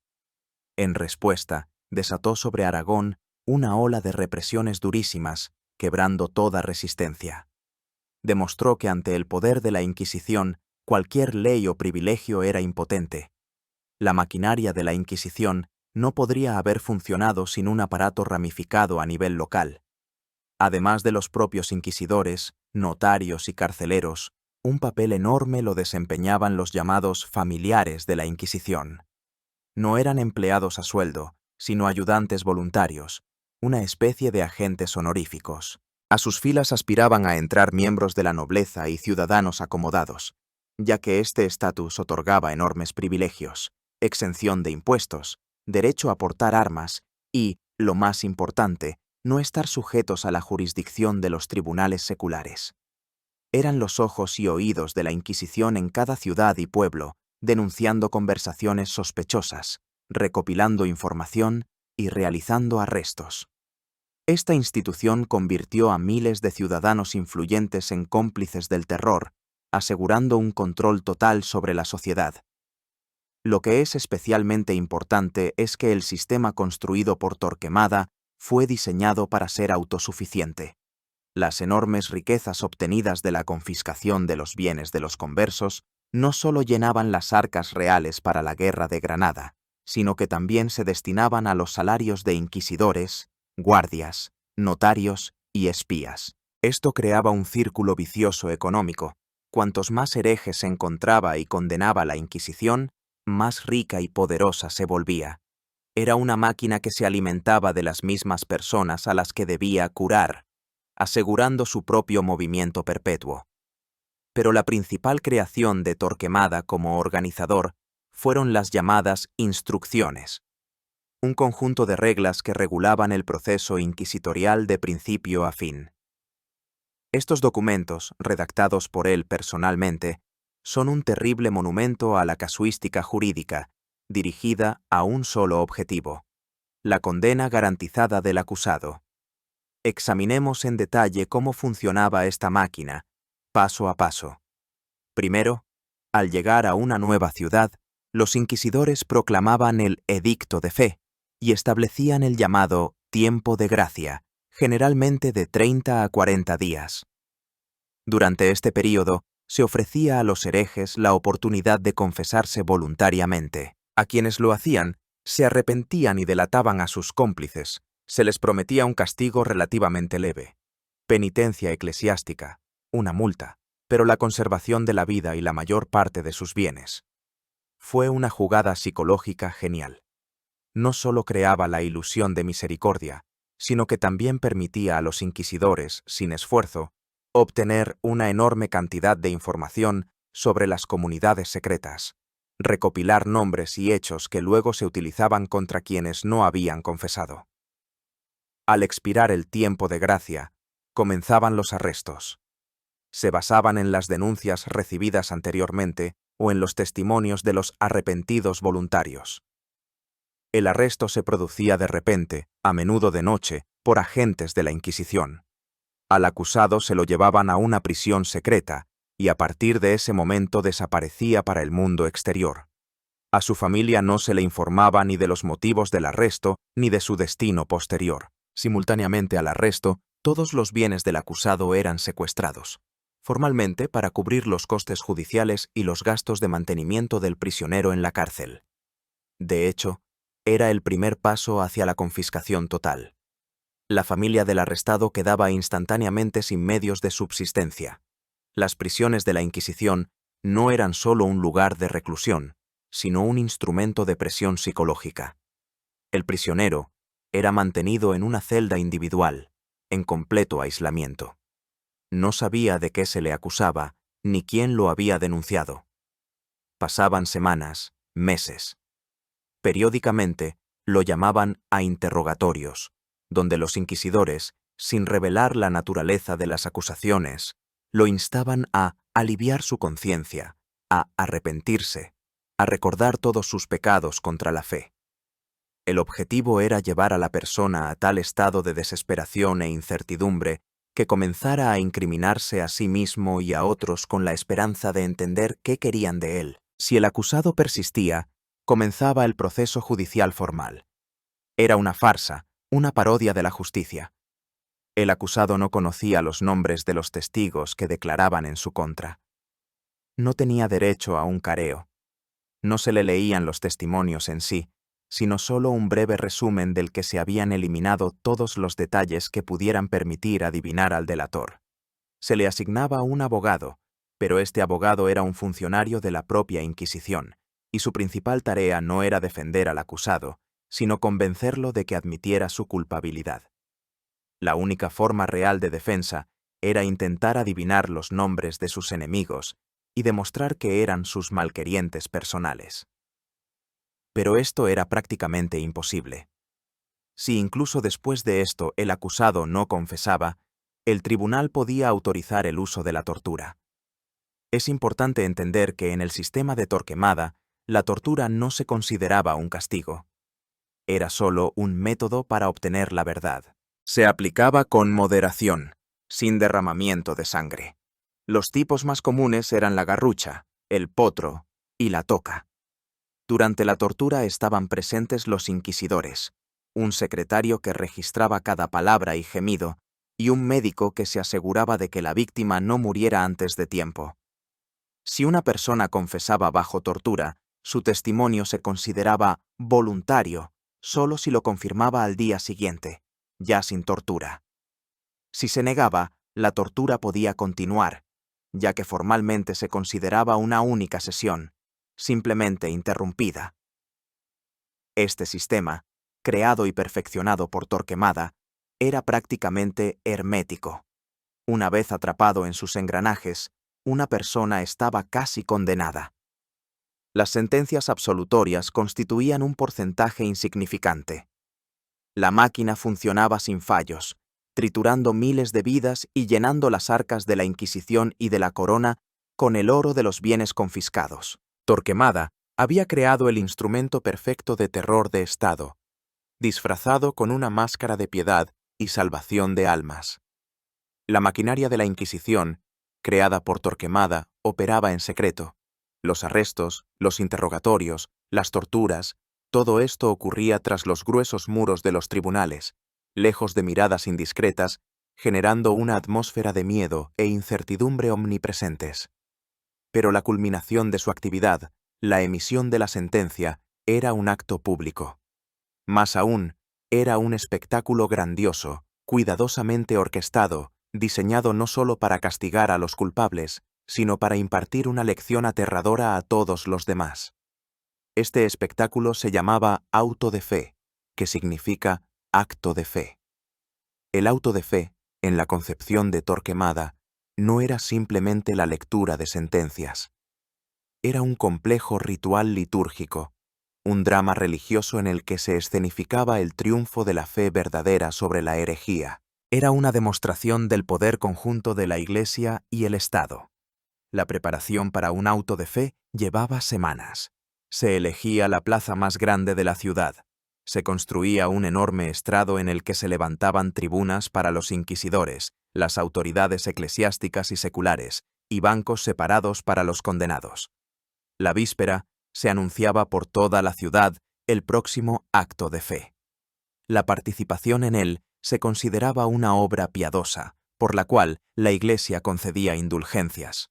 En respuesta, desató sobre Aragón una ola de represiones durísimas, quebrando toda resistencia. Demostró que ante el poder de la Inquisición, cualquier ley o privilegio era impotente. La maquinaria de la Inquisición no podría haber funcionado sin un aparato ramificado a nivel local. Además de los propios inquisidores, notarios y carceleros, un papel enorme lo desempeñaban los llamados familiares de la Inquisición. No eran empleados a sueldo, sino ayudantes voluntarios, una especie de agentes honoríficos. A sus filas aspiraban a entrar miembros de la nobleza y ciudadanos acomodados, ya que este estatus otorgaba enormes privilegios, exención de impuestos, derecho a portar armas y, lo más importante, no estar sujetos a la jurisdicción de los tribunales seculares. Eran los ojos y oídos de la Inquisición en cada ciudad y pueblo, denunciando conversaciones sospechosas, recopilando información y realizando arrestos. Esta institución convirtió a miles de ciudadanos influyentes en cómplices del terror, asegurando un control total sobre la sociedad. Lo que es especialmente importante es que el sistema construido por Torquemada fue diseñado para ser autosuficiente. Las enormes riquezas obtenidas de la confiscación de los bienes de los conversos no solo llenaban las arcas reales para la Guerra de Granada, sino que también se destinaban a los salarios de inquisidores, guardias, notarios y espías. Esto creaba un círculo vicioso económico. Cuantos más herejes encontraba y condenaba la Inquisición, más rica y poderosa se volvía. Era una máquina que se alimentaba de las mismas personas a las que debía curar, asegurando su propio movimiento perpetuo. Pero la principal creación de Torquemada como organizador fueron las llamadas instrucciones, un conjunto de reglas que regulaban el proceso inquisitorial de principio a fin. Estos documentos, redactados por él personalmente, son un terrible monumento a la casuística jurídica, dirigida a un solo objetivo: la condena garantizada del acusado. Examinemos en detalle cómo funcionaba esta máquina, paso a paso. Primero, al llegar a una nueva ciudad, los inquisidores proclamaban el edicto de fe y establecían el llamado tiempo de gracia, generalmente de 30 a 40 días. Durante este período, se ofrecía a los herejes la oportunidad de confesarse voluntariamente. A quienes lo hacían, se arrepentían y delataban a sus cómplices. Se les prometía un castigo relativamente leve, penitencia eclesiástica, una multa, pero la conservación de la vida y la mayor parte de sus bienes. Fue una jugada psicológica genial. No solo creaba la ilusión de misericordia, sino que también permitía a los inquisidores, sin esfuerzo, obtener una enorme cantidad de información sobre las comunidades secretas, recopilar nombres y hechos que luego se utilizaban contra quienes no habían confesado. Al expirar el tiempo de gracia, comenzaban los arrestos. Se basaban en las denuncias recibidas anteriormente o en los testimonios de los arrepentidos voluntarios. El arresto se producía de repente, a menudo de noche, por agentes de la Inquisición. Al acusado se lo llevaban a una prisión secreta y a partir de ese momento desaparecía para el mundo exterior. A su familia no se le informaba ni de los motivos del arresto ni de su destino posterior. Simultáneamente al arresto, todos los bienes del acusado eran secuestrados, formalmente para cubrir los costes judiciales y los gastos de mantenimiento del prisionero en la cárcel. De hecho, era el primer paso hacia la confiscación total. La familia del arrestado quedaba instantáneamente sin medios de subsistencia. Las prisiones de la Inquisición no eran solo un lugar de reclusión, sino un instrumento de presión psicológica. El prisionero era mantenido en una celda individual, en completo aislamiento. No sabía de qué se le acusaba, ni quién lo había denunciado. Pasaban semanas, meses. Periódicamente lo llamaban a interrogatorios, donde los inquisidores, sin revelar la naturaleza de las acusaciones, lo instaban a aliviar su conciencia, a arrepentirse, a recordar todos sus pecados contra la fe. El objetivo era llevar a la persona a tal estado de desesperación e incertidumbre que comenzara a incriminarse a sí mismo y a otros con la esperanza de entender qué querían de él. Si el acusado persistía, comenzaba el proceso judicial formal. Era una farsa, una parodia de la justicia. El acusado no conocía los nombres de los testigos que declaraban en su contra. No tenía derecho a un careo. No se le leían los testimonios en sí, sino solo un breve resumen del que se habían eliminado todos los detalles que pudieran permitir adivinar al delator. Se le asignaba un abogado, pero este abogado era un funcionario de la propia Inquisición, y su principal tarea no era defender al acusado, sino convencerlo de que admitiera su culpabilidad. La única forma real de defensa era intentar adivinar los nombres de sus enemigos y demostrar que eran sus malquerientes personales. Pero esto era prácticamente imposible. Si incluso después de esto el acusado no confesaba, el tribunal podía autorizar el uso de la tortura. Es importante entender que en el sistema de Torquemada, la tortura no se consideraba un castigo. Era solo un método para obtener la verdad. Se aplicaba con moderación, sin derramamiento de sangre. Los tipos más comunes eran la garrucha, el potro y la toca. Durante la tortura estaban presentes los inquisidores, un secretario que registraba cada palabra y gemido, y un médico que se aseguraba de que la víctima no muriera antes de tiempo. Si una persona confesaba bajo tortura, su testimonio se consideraba voluntario, solo si lo confirmaba al día siguiente, ya sin tortura. Si se negaba, la tortura podía continuar, ya que formalmente se consideraba una única sesión, simplemente interrumpida. Este sistema, creado y perfeccionado por Torquemada, era prácticamente hermético. Una vez atrapado en sus engranajes, una persona estaba casi condenada. Las sentencias absolutorias constituían un porcentaje insignificante. La máquina funcionaba sin fallos, triturando miles de vidas y llenando las arcas de la Inquisición y de la corona con el oro de los bienes confiscados. Torquemada había creado el instrumento perfecto de terror de Estado, disfrazado con una máscara de piedad y salvación de almas. La maquinaria de la Inquisición, creada por Torquemada, operaba en secreto. Los arrestos, los interrogatorios, las torturas, todo esto ocurría tras los gruesos muros de los tribunales, lejos de miradas indiscretas, generando una atmósfera de miedo e incertidumbre omnipresentes. Pero la culminación de su actividad, la emisión de la sentencia, era un acto público. Más aún, era un espectáculo grandioso, cuidadosamente orquestado, diseñado no solo para castigar a los culpables, sino para impartir una lección aterradora a todos los demás. Este espectáculo se llamaba auto de fe, que significa acto de fe. El auto de fe, en la concepción de Torquemada, no era simplemente la lectura de sentencias. Era un complejo ritual litúrgico, un drama religioso en el que se escenificaba el triunfo de la fe verdadera sobre la herejía. Era una demostración del poder conjunto de la Iglesia y el Estado. La preparación para un auto de fe llevaba semanas. Se elegía la plaza más grande de la ciudad. Se construía un enorme estrado en el que se levantaban tribunas para los inquisidores, las autoridades eclesiásticas y seculares, y bancos separados para los condenados. La víspera se anunciaba por toda la ciudad el próximo acto de fe. La participación en él se consideraba una obra piadosa, por la cual la Iglesia concedía indulgencias.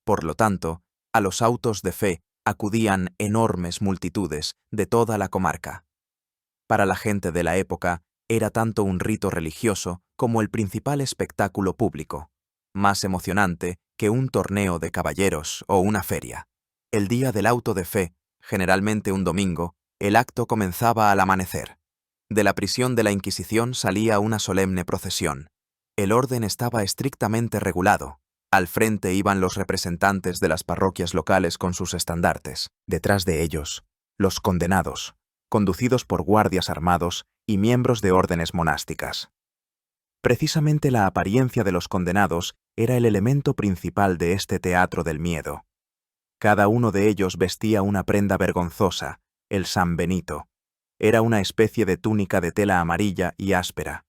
Por lo tanto, a los autos de fe acudían enormes multitudes de toda la comarca. Para la gente de la época, era tanto un rito religioso como el principal espectáculo público, más emocionante que un torneo de caballeros o una feria. El día del auto de fe, generalmente un domingo, el acto comenzaba al amanecer. De la prisión de la Inquisición salía una solemne procesión. El orden estaba estrictamente regulado. Al frente iban los representantes de las parroquias locales con sus estandartes. Detrás de ellos, los condenados, conducidos por guardias armados y miembros de órdenes monásticas. Precisamente la apariencia de los condenados era el elemento principal de este teatro del miedo. Cada uno de ellos vestía una prenda vergonzosa, el San Benito. Era una especie de túnica de tela amarilla y áspera.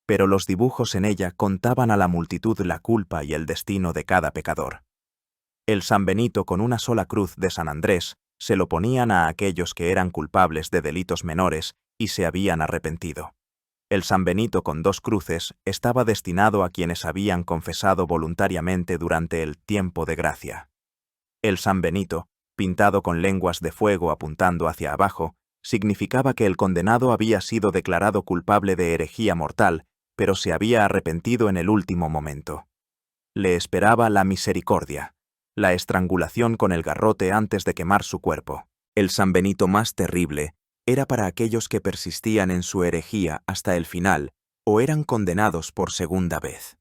Pero los dibujos en ella contaban a la multitud la culpa y el destino de cada pecador. El San Benito con una sola cruz de San Andrés se lo ponían a aquellos que eran culpables de delitos menores y se habían arrepentido. El San Benito con 2 cruces estaba destinado a quienes habían confesado voluntariamente durante el tiempo de gracia. El San Benito, pintado con lenguas de fuego apuntando hacia abajo, significaba que el condenado había sido declarado culpable de herejía mortal, pero se había arrepentido en el último momento. Le esperaba la misericordia, la estrangulación con el garrote antes de quemar su cuerpo. El San Benito más terrible era para aquellos que persistían en su herejía hasta el final o eran condenados por segunda vez.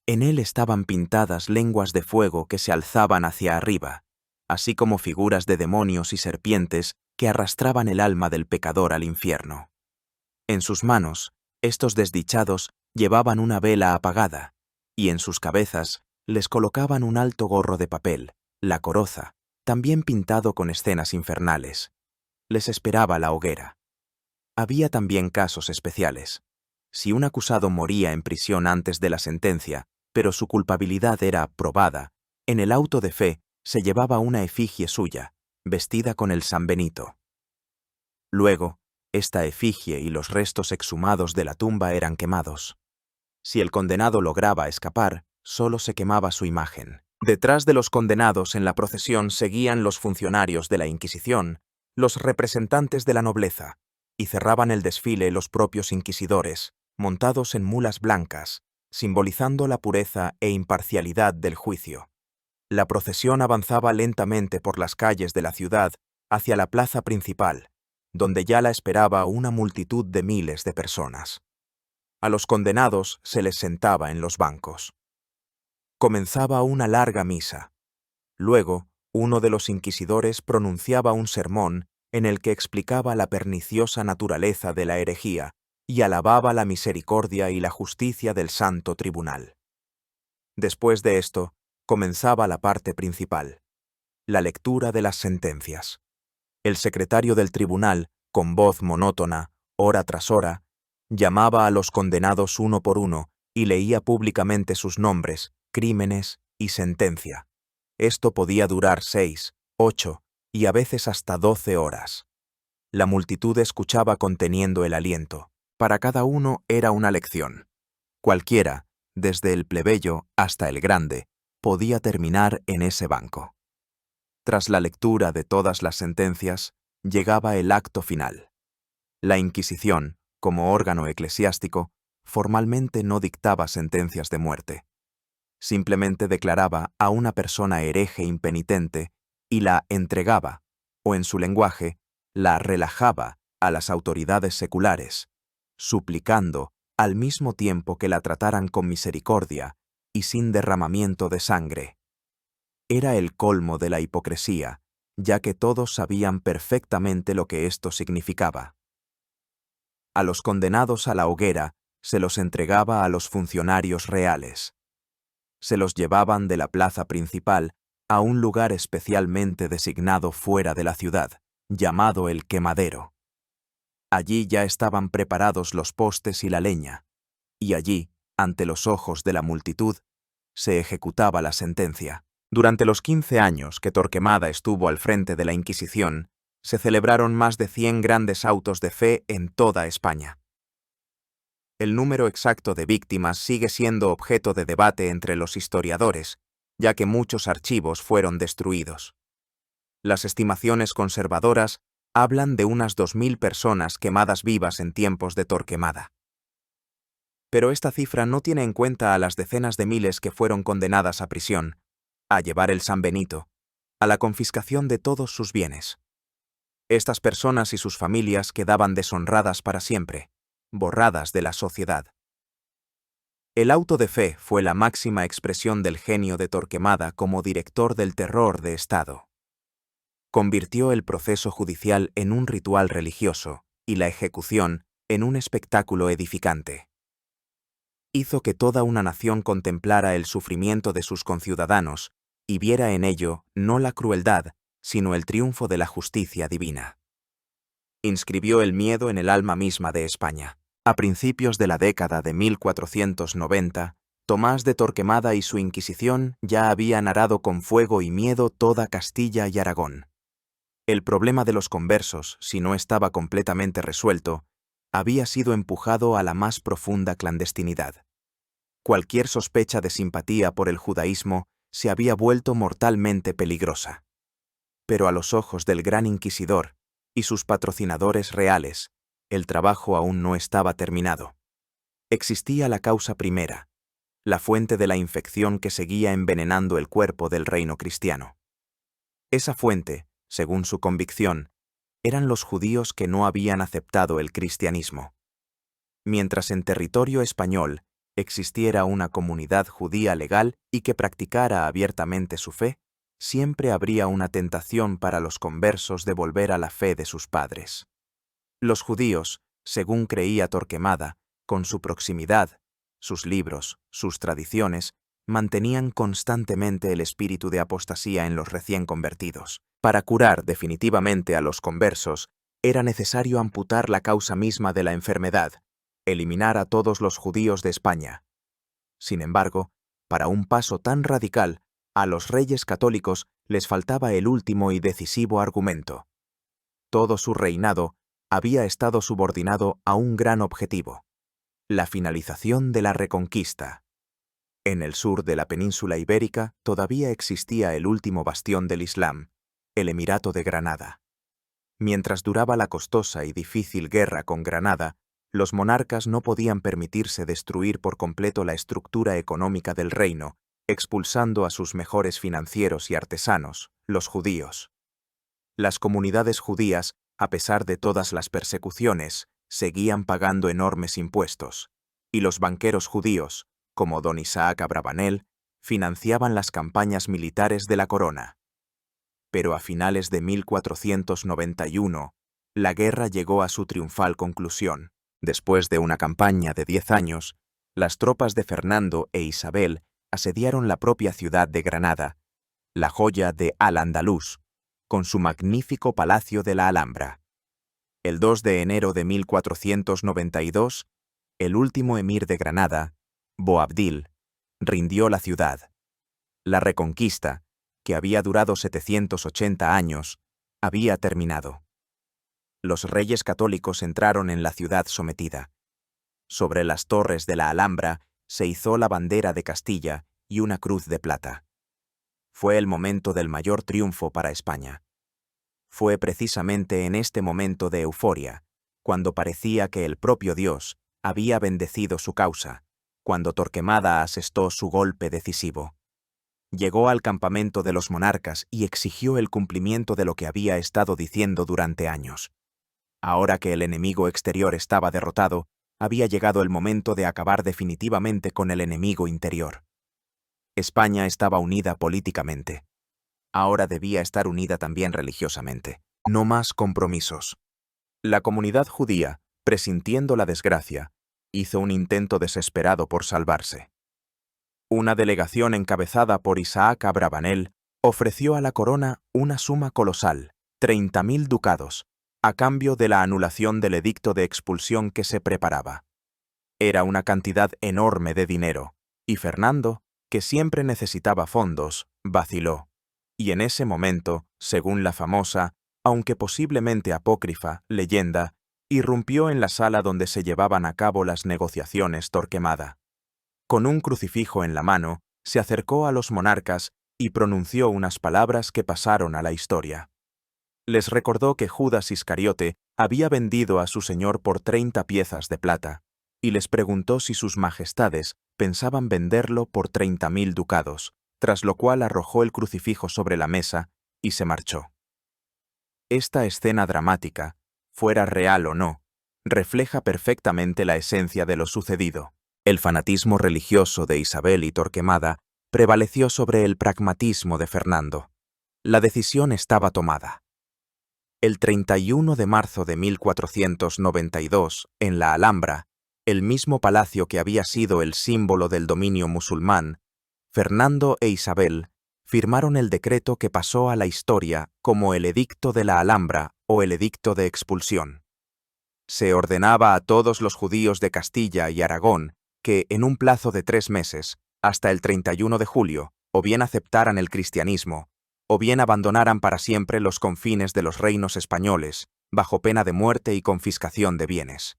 En él estaban pintadas lenguas de fuego que se alzaban hacia arriba, así como figuras de demonios y serpientes que arrastraban el alma del pecador al infierno. En sus manos, estos desdichados llevaban una vela apagada, y en sus cabezas les colocaban un alto gorro de papel, la coroza, también pintado con escenas infernales. Les esperaba la hoguera. Había también casos especiales. Si un acusado moría en prisión antes de la sentencia, pero su culpabilidad era probada, en el auto de fe se llevaba una efigie suya, vestida con el San Benito. Luego, esta efigie y los restos exhumados de la tumba eran quemados. Si el condenado lograba escapar, solo se quemaba su imagen. Detrás de los condenados en la procesión seguían los funcionarios de la Inquisición, los representantes de la nobleza, y cerraban el desfile los propios inquisidores, montados en mulas blancas, simbolizando la pureza e imparcialidad del juicio. La procesión avanzaba lentamente por las calles de la ciudad hacia la plaza principal, donde ya la esperaba una multitud de miles de personas. A los condenados se les sentaba en los bancos. Comenzaba una larga misa. Luego, uno de los inquisidores pronunciaba un sermón en el que explicaba la perniciosa naturaleza de la herejía y alababa la misericordia y la justicia del Santo Tribunal. Después de esto, comenzaba la parte principal, la lectura de las sentencias. El secretario del tribunal, con voz monótona, hora tras hora, llamaba a los condenados uno por uno y leía públicamente sus nombres, crímenes y sentencia. Esto podía durar 6, 8 y a veces hasta 12 horas. La multitud escuchaba conteniendo el aliento. Para cada uno era una lección. Cualquiera, desde el plebeyo hasta el grande, podía terminar en ese banco. Tras la lectura de todas las sentencias, llegaba el acto final. La Inquisición, como órgano eclesiástico, formalmente no dictaba sentencias de muerte. Simplemente declaraba a una persona hereje impenitente y la entregaba, o en su lenguaje, la relajaba a las autoridades seculares, suplicando al mismo tiempo que la trataran con misericordia y sin derramamiento de sangre. Era el colmo de la hipocresía, ya que todos sabían perfectamente lo que esto significaba. A los condenados a la hoguera se los entregaba a los funcionarios reales. Se los llevaban de la plaza principal a un lugar especialmente designado fuera de la ciudad, llamado el quemadero. Allí ya estaban preparados los postes y la leña, y allí, ante los ojos de la multitud, se ejecutaba la sentencia. Durante los 15 años que Torquemada estuvo al frente de la Inquisición, se celebraron más de 100 grandes autos de fe en toda España. El número exacto de víctimas sigue siendo objeto de debate entre los historiadores, ya que muchos archivos fueron destruidos. Las estimaciones conservadoras hablan de unas 2000 personas quemadas vivas en tiempos de Torquemada. Pero esta cifra no tiene en cuenta a las decenas de miles que fueron condenadas a prisión, a llevar el San Benito, a la confiscación de todos sus bienes. Estas personas y sus familias quedaban deshonradas para siempre, borradas de la sociedad. El auto de fe fue la máxima expresión del genio de Torquemada como director del terror de Estado. Convirtió el proceso judicial en un ritual religioso y la ejecución en un espectáculo edificante. Hizo que toda una nación contemplara el sufrimiento de sus conciudadanos y viera en ello no la crueldad, sino el triunfo de la justicia divina. Inscribió el miedo en el alma misma de España. A principios de la década de 1490, Tomás de Torquemada y su Inquisición ya habían arado con fuego y miedo toda Castilla y Aragón. El problema de los conversos, si no estaba completamente resuelto, había sido empujado a la más profunda clandestinidad. Cualquier sospecha de simpatía por el judaísmo se había vuelto mortalmente peligrosa. Pero a los ojos del gran inquisidor y sus patrocinadores reales, el trabajo aún no estaba terminado. Existía la causa primera, la fuente de la infección que seguía envenenando el cuerpo del reino cristiano. Esa fuente, según su convicción, eran los judíos que no habían aceptado el cristianismo. Mientras en territorio español existiera una comunidad judía legal y que practicara abiertamente su fe, siempre habría una tentación para los conversos de volver a la fe de sus padres. Los judíos, según creía Torquemada, con su proximidad, sus libros, sus tradiciones, mantenían constantemente el espíritu de apostasía en los recién convertidos. Para curar definitivamente a los conversos, era necesario amputar la causa misma de la enfermedad, eliminar a todos los judíos de España. Sin embargo, para un paso tan radical, a los reyes católicos les faltaba el último y decisivo argumento. Todo su reinado había estado subordinado a un gran objetivo: la finalización de la Reconquista. En el sur de la península ibérica todavía existía el último bastión del Islam, el Emirato de Granada. Mientras duraba la costosa y difícil guerra con Granada, los monarcas no podían permitirse destruir por completo la estructura económica del reino, expulsando a sus mejores financieros y artesanos, los judíos. Las comunidades judías, a pesar de todas las persecuciones, seguían pagando enormes impuestos, y los banqueros judíos, como don Isaac Abravanel, financiaban las campañas militares de la corona. Pero a finales de 1491, la guerra llegó a su triunfal conclusión. Después de una campaña de 10 años, las tropas de Fernando e Isabel asediaron la propia ciudad de Granada, la joya de Al-Andalus, con su magnífico palacio de la Alhambra. El 2 de enero de 1492, el último emir de Granada, Boabdil, rindió la ciudad. La Reconquista, que había durado 780 años, había terminado. Los reyes católicos entraron en la ciudad sometida. Sobre las torres de la Alhambra se izó la bandera de Castilla y una cruz de plata. Fue el momento del mayor triunfo para España. Fue precisamente en este momento de euforia, cuando parecía que el propio Dios había bendecido su causa, cuando Torquemada asestó su golpe decisivo. Llegó al campamento de los monarcas y exigió el cumplimiento de lo que había estado diciendo durante años. Ahora que el enemigo exterior estaba derrotado, había llegado el momento de acabar definitivamente con el enemigo interior. España estaba unida políticamente. Ahora debía estar unida también religiosamente. No más compromisos. La comunidad judía, presintiendo la desgracia, hizo un intento desesperado por salvarse. Una delegación encabezada por Isaac Abravanel ofreció a la corona una suma colosal, 30.000 ducados, a cambio de la anulación del edicto de expulsión que se preparaba. Era una cantidad enorme de dinero, y Fernando, que siempre necesitaba fondos, vaciló. Y en ese momento, según la famosa, aunque posiblemente apócrifa, leyenda, irrumpió en la sala donde se llevaban a cabo las negociaciones Torquemada. Con un crucifijo en la mano, se acercó a los monarcas y pronunció unas palabras que pasaron a la historia. Les recordó que Judas Iscariote había vendido a su señor por 30 piezas de plata, y les preguntó si sus majestades pensaban venderlo por 30.000 ducados, tras lo cual arrojó el crucifijo sobre la mesa y se marchó. Esta escena dramática, fuera real o no, refleja perfectamente la esencia de lo sucedido. El fanatismo religioso de Isabel y Torquemada prevaleció sobre el pragmatismo de Fernando. La decisión estaba tomada. El 31 de marzo de 1492, en la Alhambra, el mismo palacio que había sido el símbolo del dominio musulmán, Fernando e Isabel firmaron el decreto que pasó a la historia como el Edicto de la Alhambra o el Edicto de Expulsión. Se ordenaba a todos los judíos de Castilla y Aragón que, en un plazo de 3 meses, hasta el 31 de julio, o bien aceptaran el cristianismo, o bien abandonaran para siempre los confines de los reinos españoles, bajo pena de muerte y confiscación de bienes.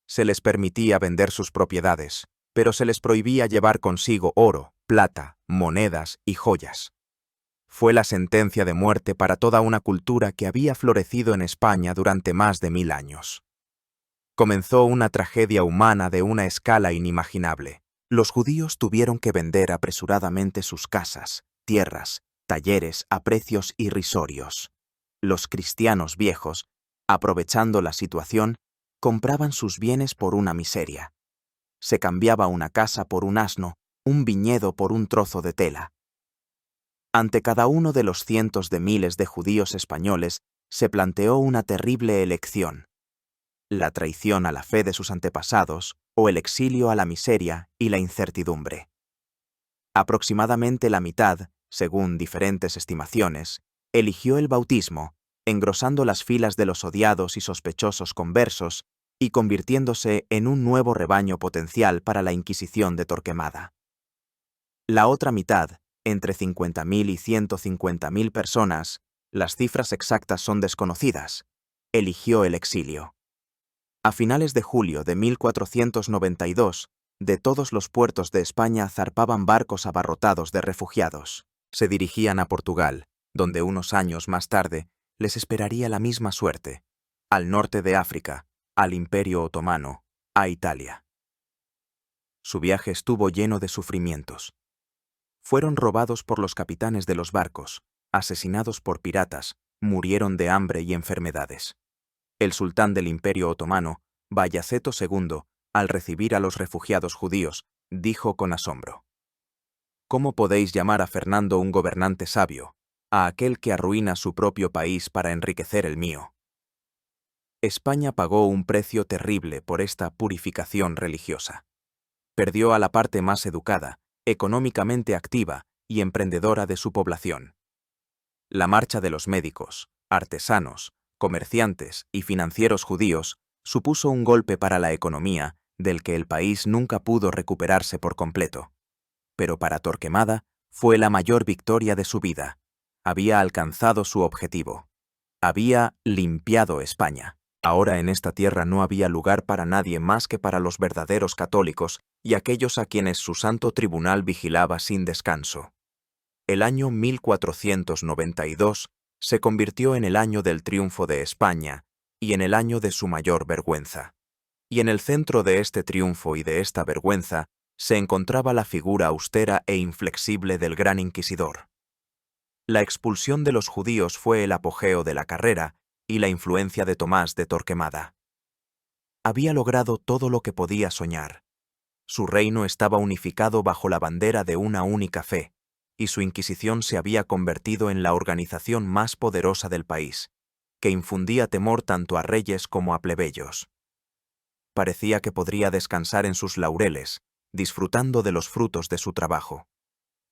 Se les permitía vender sus propiedades, pero se les prohibía llevar consigo oro, plata, monedas y joyas. Fue la sentencia de muerte para toda una cultura que había florecido en España durante más de 1000 años. Comenzó una tragedia humana de una escala inimaginable. Los judíos tuvieron que vender apresuradamente sus casas, tierras, talleres a precios irrisorios. Los cristianos viejos, aprovechando la situación, compraban sus bienes por una miseria. Se cambiaba una casa por un asno, un viñedo por un trozo de tela. Ante cada uno de los cientos de miles de judíos españoles se planteó una terrible elección: la traición a la fe de sus antepasados o el exilio a la miseria y la incertidumbre. Aproximadamente la mitad, según diferentes estimaciones, eligió el bautismo, engrosando las filas de los odiados y sospechosos conversos y convirtiéndose en un nuevo rebaño potencial para la Inquisición de Torquemada. La otra mitad, entre 50.000 y 150.000 personas, las cifras exactas son desconocidas, eligió el exilio. A finales de julio de 1492, de todos los puertos de España zarpaban barcos abarrotados de refugiados. Se dirigían a Portugal, donde unos años más tarde les esperaría la misma suerte, al norte de África, al Imperio Otomano, a Italia. Su viaje estuvo lleno de sufrimientos. Fueron robados por los capitanes de los barcos, asesinados por piratas, murieron de hambre y enfermedades. El sultán del Imperio Otomano, Bayaceto II, al recibir a los refugiados judíos, dijo con asombro: ¿Cómo podéis llamar a Fernando un gobernante sabio, a aquel que arruina su propio país para enriquecer el mío? España pagó un precio terrible por esta purificación religiosa. Perdió a la parte más educada, económicamente activa y emprendedora de su población. La marcha de los médicos, artesanos, comerciantes y financieros judíos supuso un golpe para la economía del que el país nunca pudo recuperarse por completo. Pero para Torquemada fue la mayor victoria de su vida. Había alcanzado su objetivo. Había limpiado España. Ahora en esta tierra no había lugar para nadie más que para los verdaderos católicos y aquellos a quienes su santo tribunal vigilaba sin descanso. El año 1492 se convirtió en el año del triunfo de España y en el año de su mayor vergüenza. Y en el centro de este triunfo y de esta vergüenza se encontraba la figura austera e inflexible del gran inquisidor. La expulsión de los judíos fue el apogeo de la carrera y la influencia de Tomás de Torquemada. Había logrado todo lo que podía soñar. Su reino estaba unificado bajo la bandera de una única fe, y su Inquisición se había convertido en la organización más poderosa del país, que infundía temor tanto a reyes como a plebeyos. Parecía que podría descansar en sus laureles, disfrutando de los frutos de su trabajo.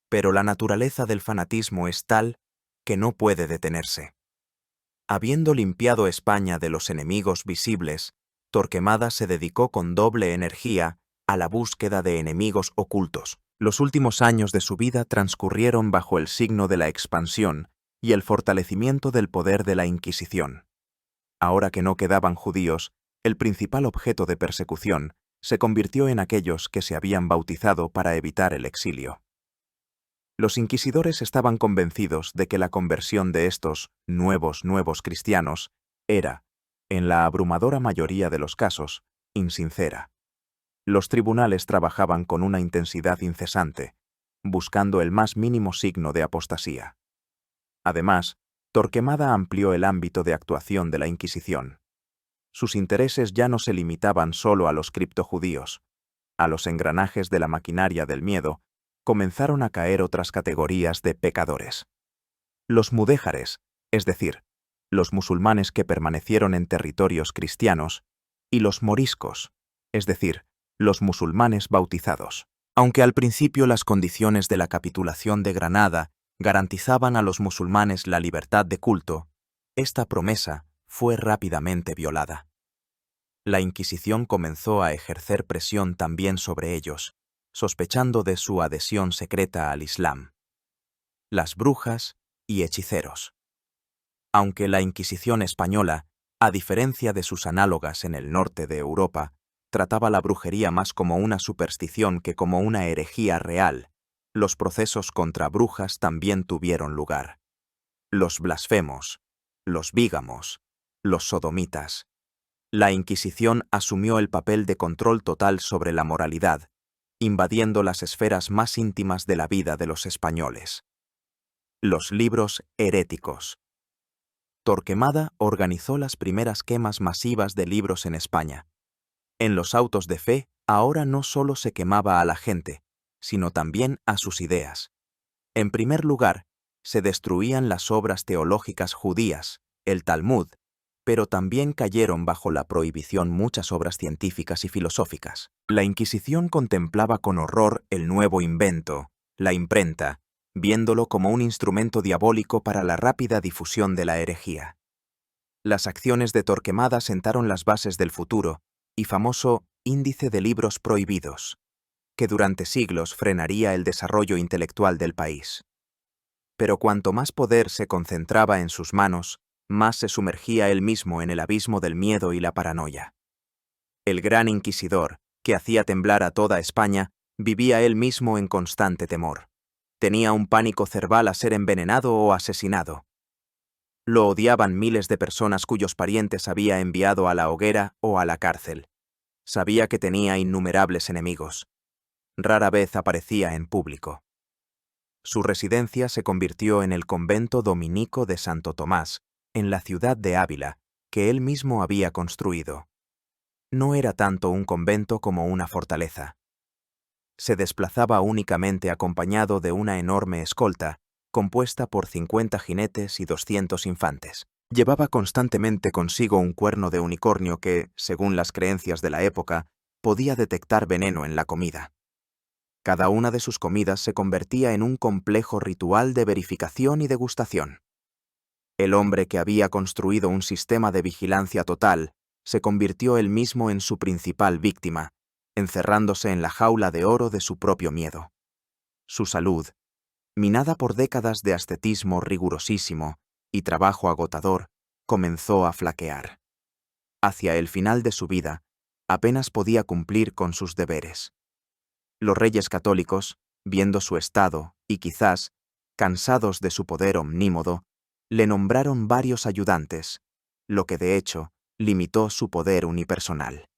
Pero la naturaleza del fanatismo es tal que no puede detenerse. Habiendo limpiado España de los enemigos visibles, Torquemada se dedicó con doble energía a la búsqueda de enemigos ocultos. Los últimos años de su vida transcurrieron bajo el signo de la expansión y el fortalecimiento del poder de la Inquisición. Ahora que no quedaban judíos, el principal objeto de persecución se convirtió en aquellos que se habían bautizado para evitar el exilio. Los inquisidores estaban convencidos de que la conversión de estos nuevos cristianos era, en la abrumadora mayoría de los casos, insincera. Los tribunales trabajaban con una intensidad incesante, buscando el más mínimo signo de apostasía. Además, Torquemada amplió el ámbito de actuación de la Inquisición. Sus intereses ya no se limitaban solo a los criptojudíos. A los engranajes de la maquinaria del miedo comenzaron a caer otras categorías de pecadores. Los mudéjares, es decir, los musulmanes que permanecieron en territorios cristianos, y los moriscos, es decir, los musulmanes bautizados. Aunque al principio las condiciones de la capitulación de Granada garantizaban a los musulmanes la libertad de culto, esta promesa fue rápidamente violada. La Inquisición comenzó a ejercer presión también sobre ellos, sospechando de su adhesión secreta al Islam. Las brujas y hechiceros. Aunque la Inquisición española, a diferencia de sus análogas en el norte de Europa, trataba la brujería más como una superstición que como una herejía real, los procesos contra brujas también tuvieron lugar. Los blasfemos, los bígamos, los sodomitas. La Inquisición asumió el papel de control total sobre la moralidad, invadiendo las esferas más íntimas de la vida de los españoles. Los libros heréticos. Torquemada organizó las primeras quemas masivas de libros en España. En los autos de fe, ahora no solo se quemaba a la gente, sino también a sus ideas. En primer lugar, se destruían las obras teológicas judías, el Talmud, pero también cayeron bajo la prohibición muchas obras científicas y filosóficas. La Inquisición contemplaba con horror el nuevo invento, la imprenta, viéndolo como un instrumento diabólico para la rápida difusión de la herejía. Las acciones de Torquemada sentaron las bases del futuro y famoso Índice de Libros Prohibidos, que durante siglos frenaría el desarrollo intelectual del país. Pero cuanto más poder se concentraba en sus manos, más se sumergía él mismo en el abismo del miedo y la paranoia. El gran inquisidor, que hacía temblar a toda España, vivía él mismo en constante temor. Tenía un pánico cerval a ser envenenado o asesinado. Lo odiaban miles de personas cuyos parientes había enviado a la hoguera o a la cárcel. Sabía que tenía innumerables enemigos. Rara vez aparecía en público. Su residencia se convirtió en el convento dominico de Santo Tomás, en la ciudad de Ávila, que él mismo había construido. No era tanto un convento como una fortaleza. Se desplazaba únicamente acompañado de una enorme escolta, compuesta por 50 jinetes y 200 infantes. Llevaba constantemente consigo un cuerno de unicornio que, según las creencias de la época, podía detectar veneno en la comida. Cada una de sus comidas se convertía en un complejo ritual de verificación y degustación. El hombre que había construido un sistema de vigilancia total se convirtió él mismo en su principal víctima, encerrándose en la jaula de oro de su propio miedo. Su salud, minada por décadas de ascetismo rigurosísimo y trabajo agotador, comenzó a flaquear. Hacia el final de su vida, apenas podía cumplir con sus deberes. Los reyes católicos, viendo su estado y quizás, cansados de su poder omnímodo, le nombraron varios ayudantes, lo que de hecho limitó su poder unipersonal.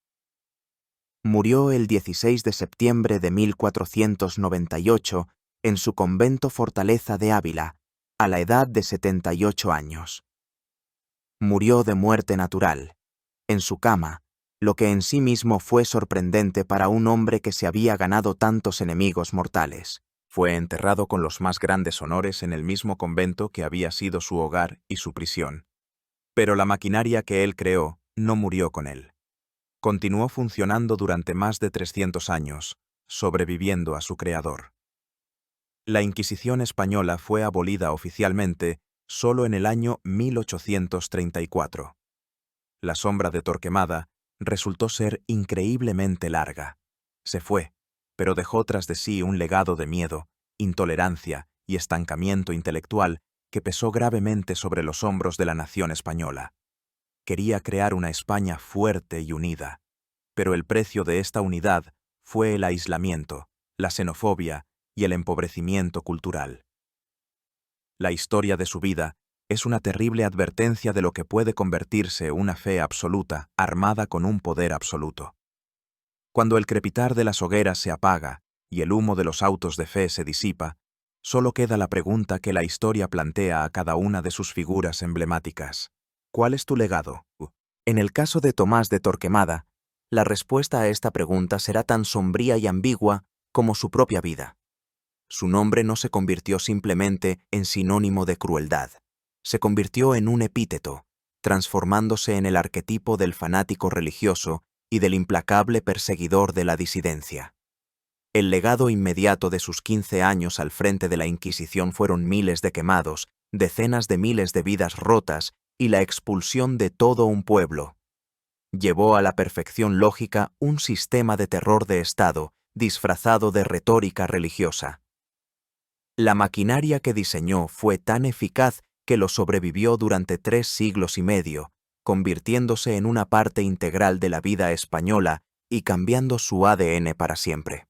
Murió el 16 de septiembre de 1498 en su convento fortaleza de Ávila, a la edad de 78 años. Murió de muerte natural, en su cama, lo que en sí mismo fue sorprendente para un hombre que se había ganado tantos enemigos mortales. Fue enterrado con los más grandes honores en el mismo convento que había sido su hogar y su prisión. Pero la maquinaria que él creó no murió con él. Continuó funcionando durante más de 300 años, sobreviviendo a su creador. La Inquisición española fue abolida oficialmente solo en el año 1834. La sombra de Torquemada resultó ser increíblemente larga. Se fue, pero dejó tras de sí un legado de miedo, intolerancia y estancamiento intelectual que pesó gravemente sobre los hombros de la nación española. Quería crear una España fuerte y unida, pero el precio de esta unidad fue el aislamiento, la xenofobia y el empobrecimiento cultural. La historia de su vida es una terrible advertencia de lo que puede convertirse una fe absoluta armada con un poder absoluto. Cuando el crepitar de las hogueras se apaga y el humo de los autos de fe se disipa, solo queda la pregunta que la historia plantea a cada una de sus figuras emblemáticas. ¿Cuál es tu legado? En el caso de Tomás de Torquemada, la respuesta a esta pregunta será tan sombría y ambigua como su propia vida. Su nombre no se convirtió simplemente en sinónimo de crueldad, se convirtió en un epíteto, transformándose en el arquetipo del fanático religioso y del implacable perseguidor de la disidencia. El legado inmediato de sus 15 años al frente de la Inquisición fueron miles de quemados, decenas de miles de vidas rotas y la expulsión de todo un pueblo. Llevó a la perfección lógica un sistema de terror de Estado disfrazado de retórica religiosa. La maquinaria que diseñó fue tan eficaz que lo sobrevivió durante 3 siglos y medio, convirtiéndose en una parte integral de la vida española y cambiando su ADN para siempre.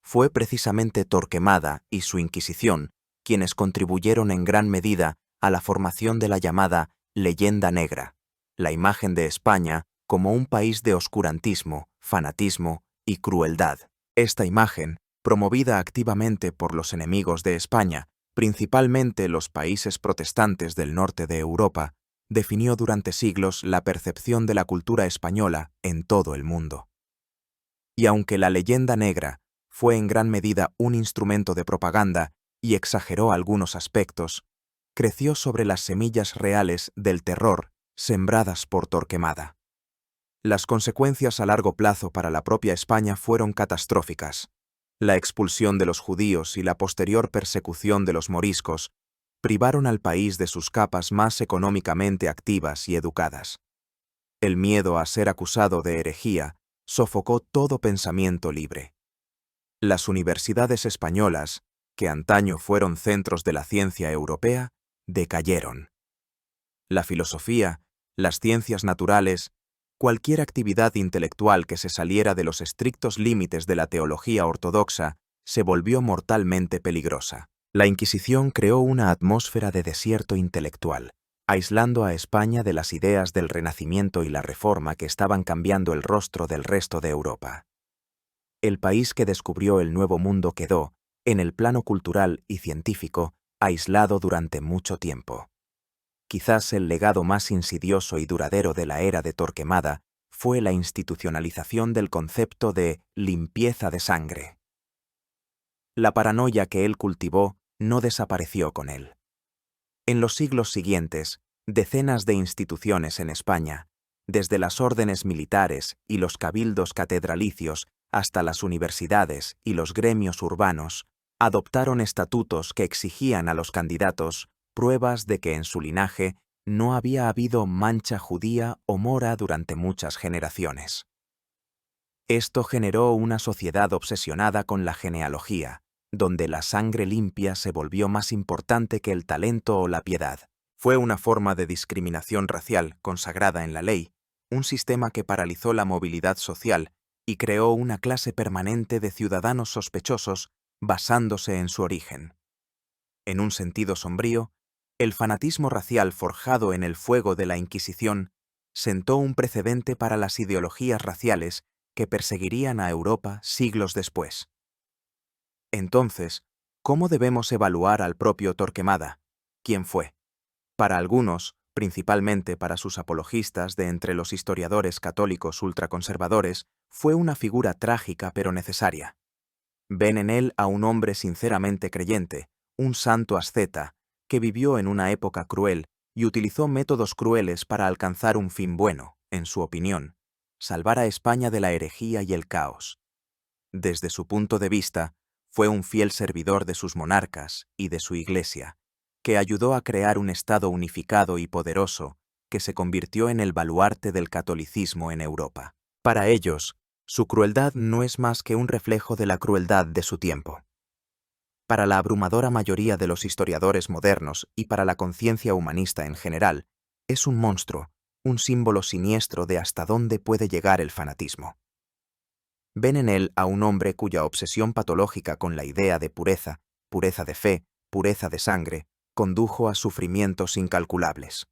Fue precisamente Torquemada y su Inquisición quienes contribuyeron en gran medida a la formación de la llamada leyenda negra, la imagen de España como un país de oscurantismo, fanatismo y crueldad. Esta imagen, promovida activamente por los enemigos de España, principalmente los países protestantes del norte de Europa, definió durante siglos la percepción de la cultura española en todo el mundo. Y aunque la leyenda negra fue en gran medida un instrumento de propaganda y exageró algunos aspectos, creció sobre las semillas reales del terror sembradas por Torquemada. Las consecuencias a largo plazo para la propia España fueron catastróficas. La expulsión de los judíos y la posterior persecución de los moriscos privaron al país de sus capas más económicamente activas y educadas. El miedo a ser acusado de herejía sofocó todo pensamiento libre. Las universidades españolas, que antaño fueron centros de la ciencia europea, decayeron. La filosofía, las ciencias naturales, cualquier actividad intelectual que se saliera de los estrictos límites de la teología ortodoxa se volvió mortalmente peligrosa. La Inquisición creó una atmósfera de desierto intelectual, aislando a España de las ideas del Renacimiento y la Reforma que estaban cambiando el rostro del resto de Europa. El país que descubrió el Nuevo Mundo quedó, en el plano cultural y científico, aislado durante mucho tiempo. Quizás el legado más insidioso y duradero de la era de Torquemada fue la institucionalización del concepto de limpieza de sangre. La paranoia que él cultivó no desapareció con él. En los siglos siguientes, decenas de instituciones en España, desde las órdenes militares y los cabildos catedralicios hasta las universidades y los gremios urbanos, adoptaron estatutos que exigían a los candidatos pruebas de que en su linaje no había habido mancha judía o mora durante muchas generaciones. Esto generó una sociedad obsesionada con la genealogía, donde la sangre limpia se volvió más importante que el talento o la piedad. Fue una forma de discriminación racial consagrada en la ley, un sistema que paralizó la movilidad social y creó una clase permanente de ciudadanos sospechosos basándose en su origen. En un sentido sombrío, el fanatismo racial forjado en el fuego de la Inquisición sentó un precedente para las ideologías raciales que perseguirían a Europa siglos después. Entonces, ¿cómo debemos evaluar al propio Torquemada? ¿Quién fue? Para algunos, principalmente para sus apologistas de entre los historiadores católicos ultraconservadores, fue una figura trágica pero necesaria. Ven en él a un hombre sinceramente creyente, un santo asceta, que vivió en una época cruel y utilizó métodos crueles para alcanzar un fin bueno, en su opinión, salvar a España de la herejía y el caos. Desde su punto de vista, fue un fiel servidor de sus monarcas y de su Iglesia, que ayudó a crear un Estado unificado y poderoso que se convirtió en el baluarte del catolicismo en Europa. Para ellos, su crueldad no es más que un reflejo de la crueldad de su tiempo. Para la abrumadora mayoría de los historiadores modernos y para la conciencia humanista en general, es un monstruo, un símbolo siniestro de hasta dónde puede llegar el fanatismo. Ven en él a un hombre cuya obsesión patológica con la idea de pureza, pureza de fe, pureza de sangre, condujo a sufrimientos incalculables.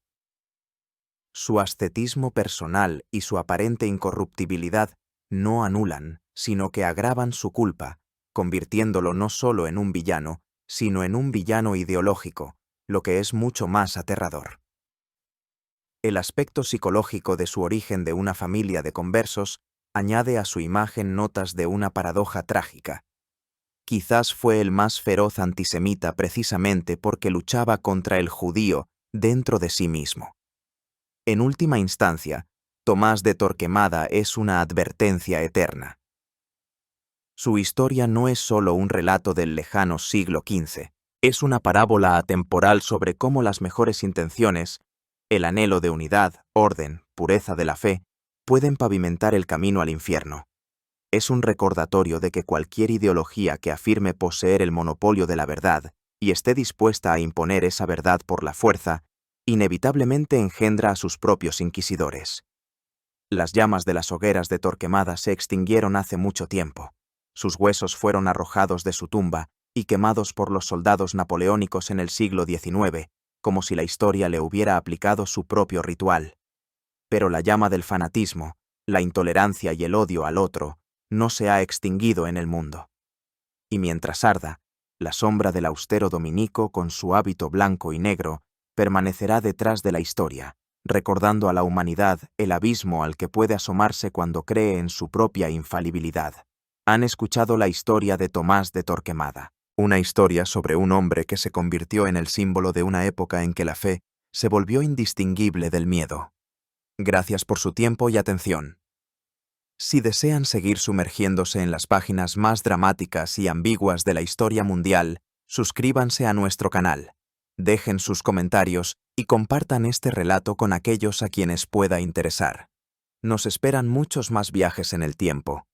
Su ascetismo personal y su aparente incorruptibilidad no anulan, sino que agravan su culpa, convirtiéndolo no solo en un villano, sino en un villano ideológico, lo que es mucho más aterrador. El aspecto psicológico de su origen de una familia de conversos añade a su imagen notas de una paradoja trágica. Quizás fue el más feroz antisemita precisamente porque luchaba contra el judío dentro de sí mismo. En última instancia, Tomás de Torquemada es una advertencia eterna. Su historia no es solo un relato del lejano siglo XV, es una parábola atemporal sobre cómo las mejores intenciones, el anhelo de unidad, orden, pureza de la fe, pueden pavimentar el camino al infierno. Es un recordatorio de que cualquier ideología que afirme poseer el monopolio de la verdad y esté dispuesta a imponer esa verdad por la fuerza, inevitablemente engendra a sus propios inquisidores. Las llamas de las hogueras de Torquemada se extinguieron hace mucho tiempo. Sus huesos fueron arrojados de su tumba y quemados por los soldados napoleónicos en el siglo XIX, como si la historia le hubiera aplicado su propio ritual. Pero la llama del fanatismo, la intolerancia y el odio al otro, no se ha extinguido en el mundo. Y mientras arda, la sombra del austero dominico con su hábito blanco y negro permanecerá detrás de la historia, recordando a la humanidad el abismo al que puede asomarse cuando cree en su propia infalibilidad. Han escuchado la historia de Tomás de Torquemada, una historia sobre un hombre que se convirtió en el símbolo de una época en que la fe se volvió indistinguible del miedo. Gracias por su tiempo y atención. Si desean seguir sumergiéndose en las páginas más dramáticas y ambiguas de la historia mundial, suscríbanse a nuestro canal, dejen sus comentarios y compartan este relato con aquellos a quienes pueda interesar. Nos esperan muchos más viajes en el tiempo,